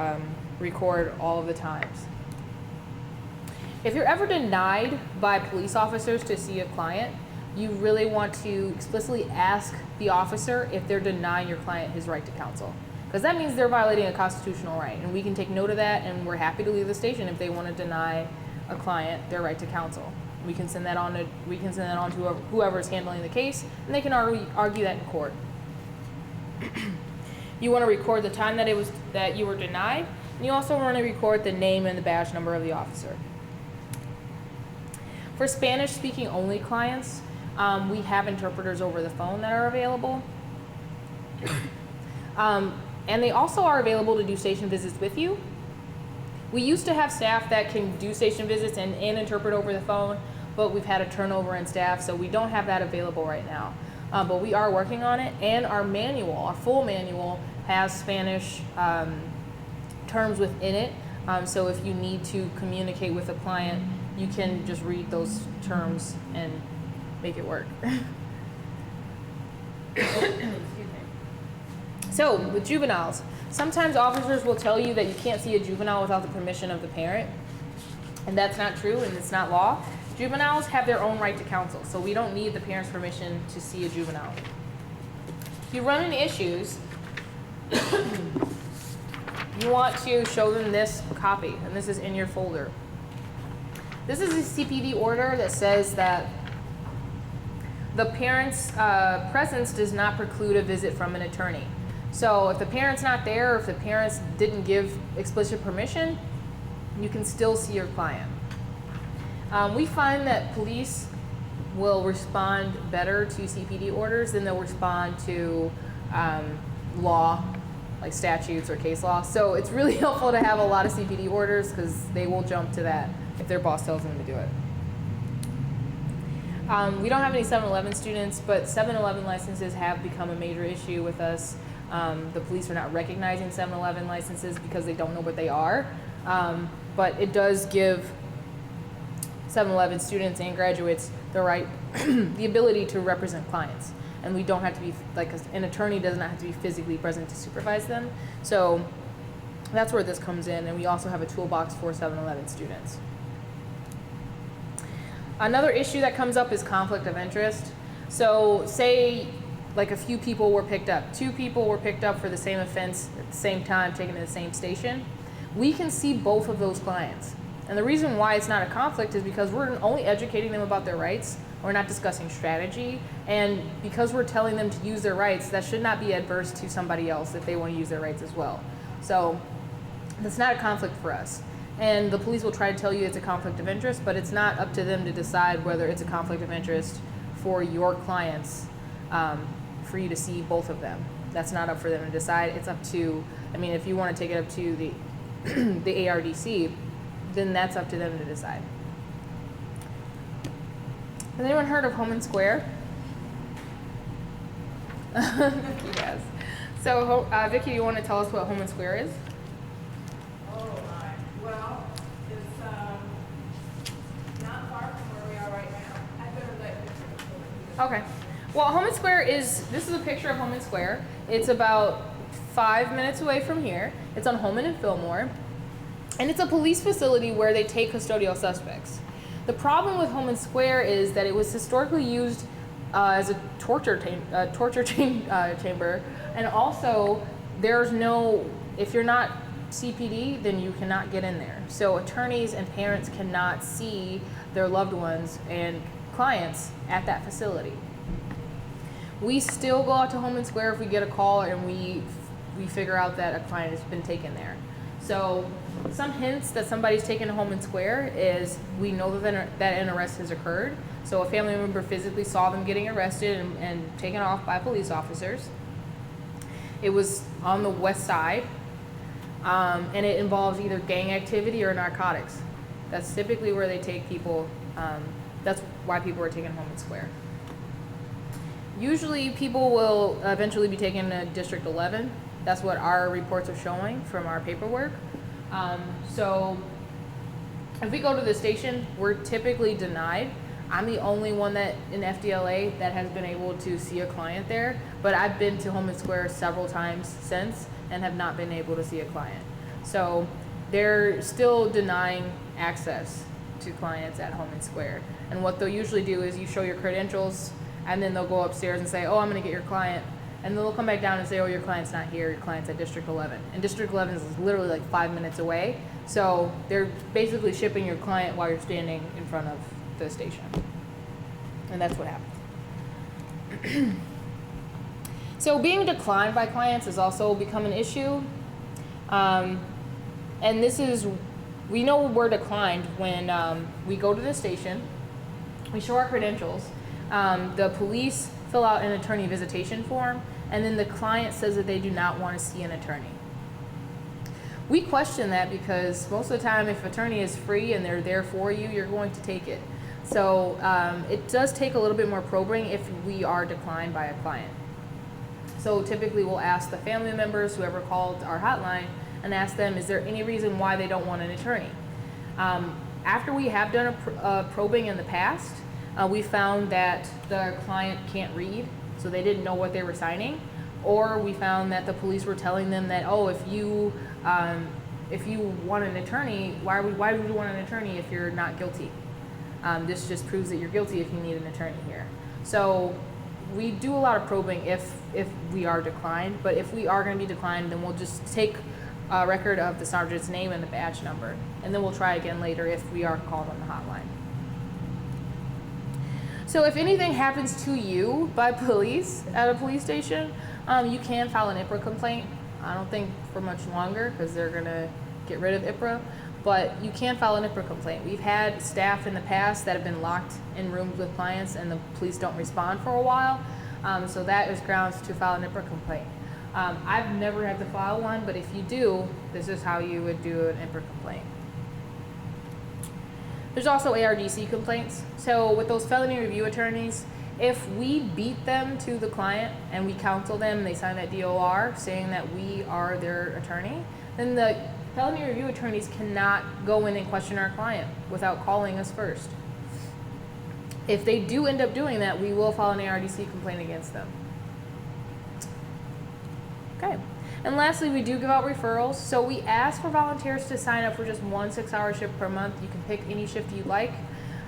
record all of the times. If you're ever denied by police officers to see a client, you really want to explicitly ask the officer if they're denying your client his right to counsel. Because that means they're violating a constitutional right, and we can take note of that, and we're happy to leave the station if they want to deny a client their right to counsel. We can send that on to whoever is handling the case, and they can argue that in court. You want to record the time that you were denied, and you also want to record the name and the badge number of the officer. For Spanish-speaking only clients, we have interpreters over the phone that are available. And they also are available to do station visits with you. We used to have staff that can do station visits and interpret over the phone, but we've had a turnover in staff, so we don't have that available right now. But we are working on it, and our full manual, has Spanish terms within it. So if you need to communicate with a client, you can just read those terms and make it work. Excuse me. So, with juveniles, sometimes officers will tell you that you can't see a juvenile without the permission of the parent, and that's not true, and it's not law. Juveniles have their own right to counsel, so we don't need the parent's permission to see a juvenile. If you run into issues, you want to show them this copy, and this is in your folder. This is a CPD order that says that the parent's presence does not preclude a visit from an attorney. So if the parent's not there, or if the parents didn't give explicit permission, you can still see your client. We find that police will respond better to CPD orders than they'll respond to law, like statutes or case law. So it's really helpful to have a lot of CPD orders because they will jump to that if their boss tells them to do it. We don't have any 7-Eleven students, but 7-Eleven licenses have become a major issue with us. The police are not recognizing 7-Eleven licenses because they don't know what they are. But it does give 7-Eleven students and graduates the right, the ability to represent clients. And we don't have to be, like, an attorney does not have to be physically present to supervise them. So that's where this comes in. And we also have a toolbox for 7-Eleven students. Another issue that comes up is conflict of interest. So say like a few people were picked up. 2 people were picked up for the same offense at the same time, taken to the same station. We can see both of those clients. And the reason why it's not a conflict is because we're only educating them about their rights. We're not discussing strategy. And because we're telling them to use their rights, that should not be adverse to somebody else if they want to use their rights as well. So that's not a conflict for us. And the police will try to tell you it's a conflict of interest, but it's not up to them to decide whether it's a conflict of interest for your clients, for you to see both of them. That's not up for them to decide. It's up to, I mean, if you want to take it up to the the ARDC, then that's up to them to decide. Has anyone heard of Homan Square? Yes. So, Vicki, you want to tell us what Homan Square is? Well, it's not far from where we are right now. I better let you. Okay. Well, Homan Square this is a picture of Homan Square. It's about 5 minutes away from here. It's on Homan and Fillmore. And it's a police facility where they take custodial suspects. The problem with Homan Square is that it was historically used as a torture chamber. And also, if you're not CPD, then you cannot get in there. So attorneys and parents cannot see their loved ones and clients at that facility. We still go out to Homan Square if we get a call and we figure out that a client has been taken there. So some hints that somebody's taken to Homan Square is we know that an arrest has occurred. So a family member physically saw them getting arrested and taken off by police officers. It was on the west side, and it involves either gang activity or narcotics. That's typically where they take people. That's why people are taken to Homan Square. Usually people will eventually be taken to District 11. That's what our reports are showing from our paperwork. So if we go to the station, we're typically denied. I'm the only one that in FDLA that has been able to see a client there, but I've been to Homan Square several times since and have not been able to see a client. So they're still denying access to clients at Homan Square. And what they'll usually do is you show your credentials, and then they'll go upstairs and say, oh, I'm gonna get your client. And then they'll come back down and say, oh, your client's not here, your client's at District 11. And District 11 is literally like 5 minutes away. So they're basically shipping your client while you're standing in front of the station. And that's what happens. So being declined by clients has also become an issue. And we know we're declined when we go to the station, we show our credentials, the police fill out an attorney visitation form, and then the client says that they do not want to see an attorney. We question that because most of the time if attorney is free and they're there for you, you're going to take it. So it does take a little bit more probing if we are declined by a client. So typically we'll ask the family members, whoever called our hotline, and ask them, is there any reason why they don't want an attorney? After we have done a probing in the past, we found that the client can't read, so they didn't know what they were signing, or we found that the police were telling them that, oh, if you want an attorney, why would you want an attorney if you're not guilty? This just proves that you're guilty if you need an attorney here. So we do a lot of probing if we are declined, but if we are going to be declined, then we'll just take a record of the sergeant's name and the badge number, and then we'll try again later if we are called on the hotline. So if anything happens to you by police at a police station, you can file an IPRA complaint. I don't think for much longer because they're going to get rid of IPRA, but you can file an IPRA complaint. We've had staff in the past that have been locked in rooms with clients and the police don't respond for a while, so that is grounds to file an IPRA complaint. I've never had to file one, but if you do, this is how you would do an IPRA complaint. There's also ARDC complaints. So with those felony review attorneys, if we beat them to the client and we counsel them and they sign that DOR saying that we are their attorney, then the felony review attorneys cannot go in and question our client without calling us first. If they do end up doing that, we will file an ARDC complaint against them. Okay. And lastly, we do give out referrals. So we ask for volunteers to sign up for just 1 6-hour shift per month. You can pick any shift you like.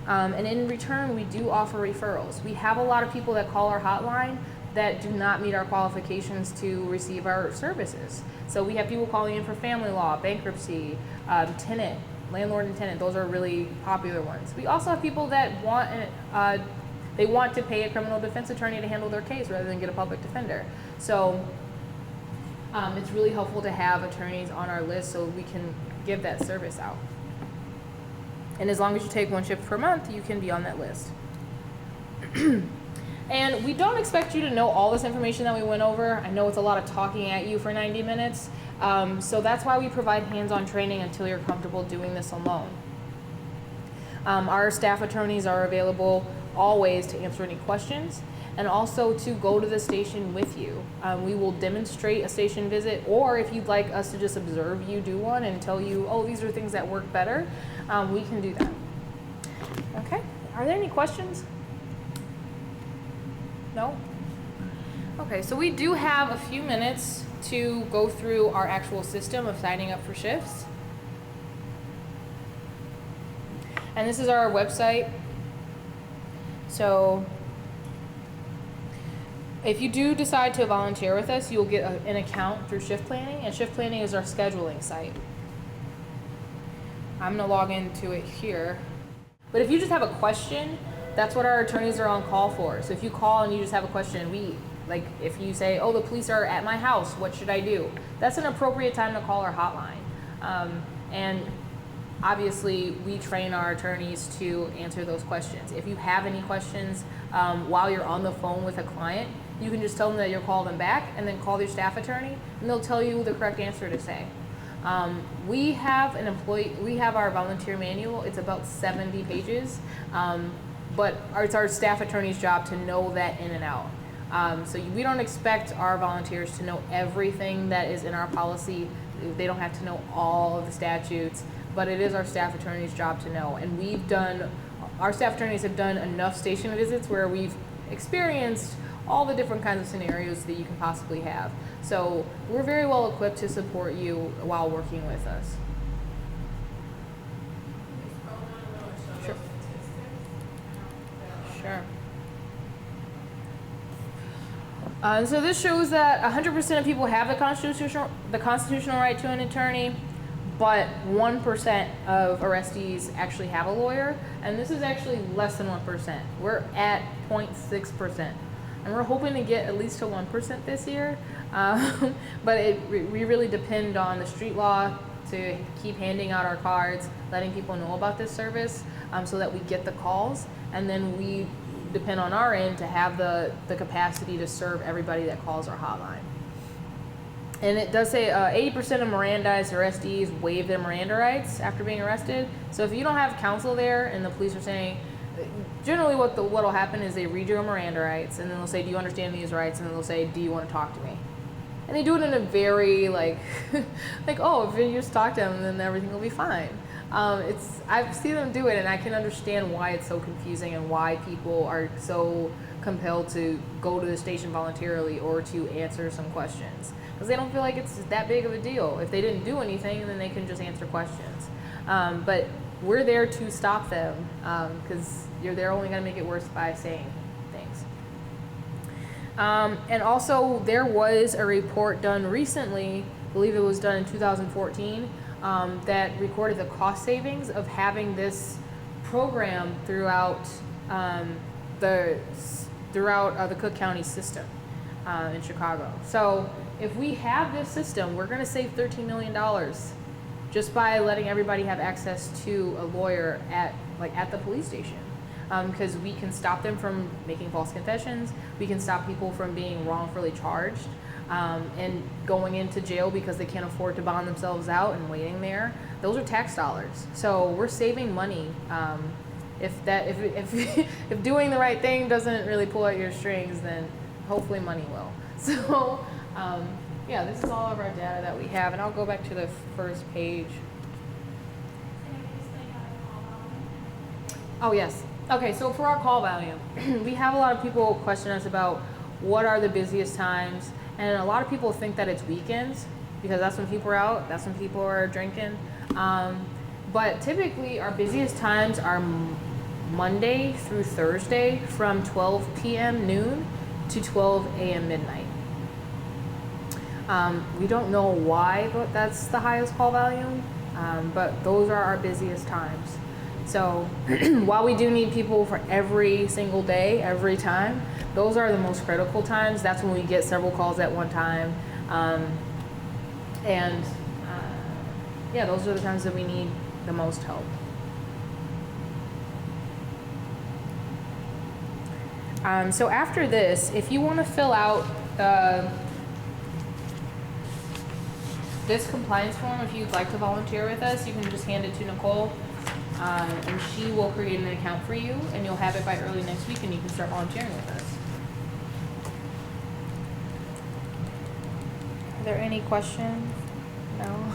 And in return, we do offer referrals. We have a lot of people that call our hotline that do not meet our qualifications to receive our services. So we have people calling in for family law, bankruptcy, tenant, landlord and tenant. Those are really popular ones. We also have people that want to pay a criminal defense attorney to handle their case rather than get a public defender. So it's really helpful to have attorneys on our list so we can give that service out. And as long as you take 1 shift per month, you can be on that list. And we don't expect you to know all this information that we went over. I know it's a lot of talking at you for 90 minutes. So that's why we provide hands-on training until you're comfortable doing this alone. Our staff attorneys are available always to answer any questions and also to go to the station with you. We will demonstrate a station visit, or if you'd like us to just observe you do one and tell you, oh, these are things that work better, we can do that. Okay, are there any questions? No? Okay, so we do have a few minutes to go through our actual system of signing up for shifts. And this is our website. So if you do decide to volunteer with us, you'll get an account through Shift Planning, and Shift Planning is our scheduling site. I'm gonna log into it here. But if you just have a question, that's what our attorneys are on call for. So if you call and you just have a question, if you say, oh, the police are at my house, what should I do? That's an appropriate time to call our hotline. And obviously, we train our attorneys to answer those questions. If you have any questions while you're on the phone with a client, you can just tell them that you'll call them back and then call their staff attorney and they'll tell you the correct answer to say. We have our volunteer manual. It's about 70 pages, but it's our staff attorney's job to know that in and out. So we don't expect our volunteers to know everything that is in our policy. They don't have to know all of the statutes, but it is our staff attorney's job to know. And our staff attorneys have done enough station visits where we've experienced all the different kinds of scenarios that you can possibly have. So we're very well equipped to support you while working with us. Sure. Sure. So this shows that 100% of people have the constitutional right to an attorney, but 1% of arrestees actually have a lawyer, and this is actually less than 1%. We're at 0.6%, and we're hoping to get at least to 1% this year, but we really depend on the street law to keep handing out our cards, letting people know about this service so that we get the calls, and then we depend on our end to have the capacity to serve everybody that calls our hotline. And it does say 80% of Mirandized arrestees waive their Miranda rights after being arrested. So if you don't have counsel there and the police are saying, generally what'll happen is they read your Miranda rights and then they'll say, do you understand these rights? And then they'll say, do you want to talk to me? And they do it in a very like oh, if you just talk to them, then everything will be fine. I've seen them do it, and I can understand why it's so confusing and why people are so compelled to go to the station voluntarily or to answer some questions, because they don't feel like it's that big of a deal. If they didn't do anything, then they can just answer questions. But we're there to stop them, because they're only going to make it worse by saying things. And also, there was a report done recently, I believe it was done in 2014, that recorded the cost savings of having this program throughout the Cook County system in Chicago. So if we have this system, we're going to save $13 million just by letting everybody have access to a lawyer at the police station. Because we can stop them from making false confessions, we can stop people from being wrongfully charged, and going into jail because they can't afford to bond themselves out and waiting there. Those are tax dollars. So we're saving money. If doing the right thing doesn't really pull at your strings, then hopefully money will. So yeah, this is all of our data that we have, and I'll go back to the first page. Oh yes. Okay, so for our call volume, we have a lot of people question us about what are the busiest times, and a lot of people think that it's weekends because that's when people are out, that's when people are drinking. But typically our busiest times are Monday through Thursday from 12 p.m. noon to 12 a.m. midnight. We don't know why that's the highest call volume, but those are our busiest times. So while we do need people for every single day, every time, those are the most critical times. That's when we get several calls at one time. Yeah, those are the times that we need the most help. So after this, if you want to fill out this compliance form, if you'd like to volunteer with us, you can just hand it to Nicole. And she will create an account for you, and you'll have it by early next week, and you can start volunteering with us. Are there any questions? No?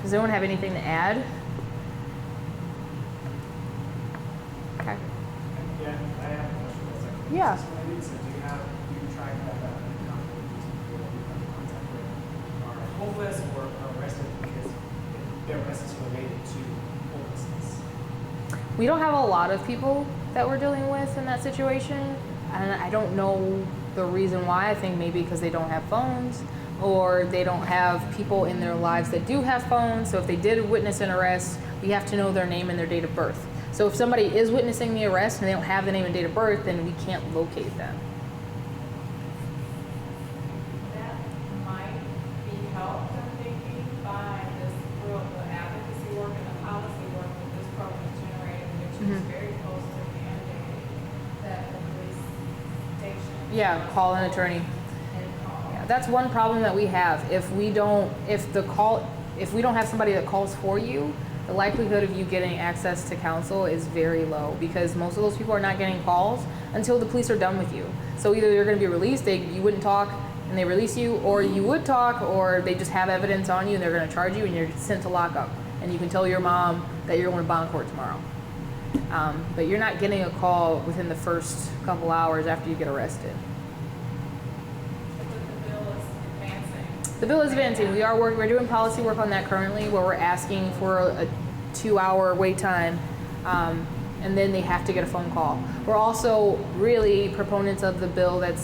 Does anyone have anything to add? Okay. Yeah, I have a question. Yeah. So maybe do you try to have that account with these people that you have contact with are homeless or arrested because their arrest is related to homelessness? We don't have a lot of people that we're dealing with in that situation, and I don't know the reason why. I think maybe because they don't have phones, or they don't have people in their lives that do have phones. So if they did witness an arrest, we have to know their name and their date of birth. So if somebody is witnessing the arrest and they don't have the name and date of birth, then we can't locate them. That might be helped, I'm thinking, Yeah, call an attorney. Yeah, that's one problem that we have. If we don't have somebody that calls for you, the likelihood of you getting access to counsel is very low because most of those people are not getting calls until the police are done with you. So either you're going to be released, you wouldn't talk, and they release you, or you would talk, or they just have evidence on you and they're going to charge you and you're sent to lockup. And you can tell your mom that you're going to bond court tomorrow. But you're not getting a call within the first couple hours after you get arrested. The bill is advancing. The bill is advancing. We're doing policy work on that currently, where we're asking for a 2-hour wait time, and then they have to get a phone call. We're also really proponents of the bill that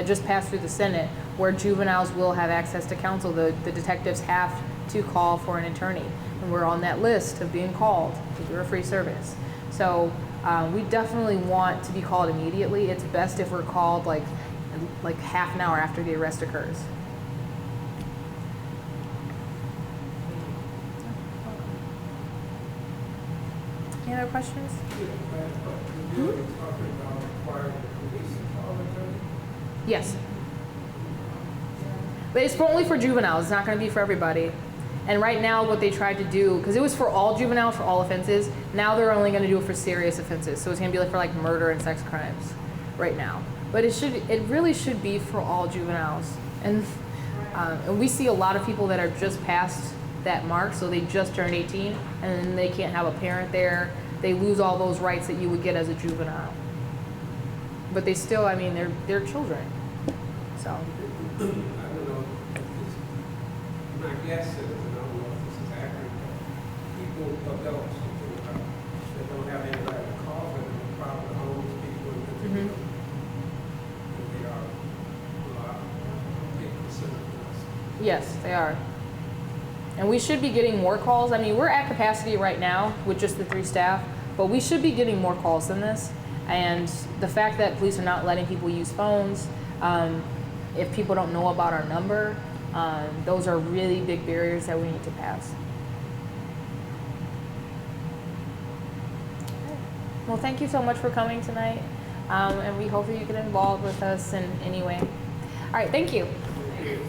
just passed through the Senate, where juveniles will have access to counsel. The detectives have to call for an attorney, and we're on that list of being called because we're a free service. So we definitely want to be called immediately. It's best if we're called like half an hour after the arrest occurs. Any other questions? Yes. But it's only for juveniles. It's not going to be for everybody. And right now what they tried to do, because it was for all juveniles, for all offenses, now they're only going to do it for serious offenses. So it's going to be for like murder and sex crimes right now. But it really should be for all juveniles. And we see a lot of people that are just past that mark, so they just turned 18, and then they can't have a parent there. They lose all those rights that you would get as a juvenile. But they still, they're children. So. I don't know if this, my guess is, and I don't know if this is accurate, but people, adults, that don't have anybody to call for them, probably homeless people in particular, and they are a lot of big concern for us. Yes, they are. And we should be getting more calls. We're at capacity right now with just the 3 staff, but we should be getting more calls than this. And the fact that police are not letting people use phones, if people don't know about our number, those are really big barriers that we need to pass. Well, thank you so much for coming tonight, and we hope that you get involved with us in any way. All right, thank you. Thank you.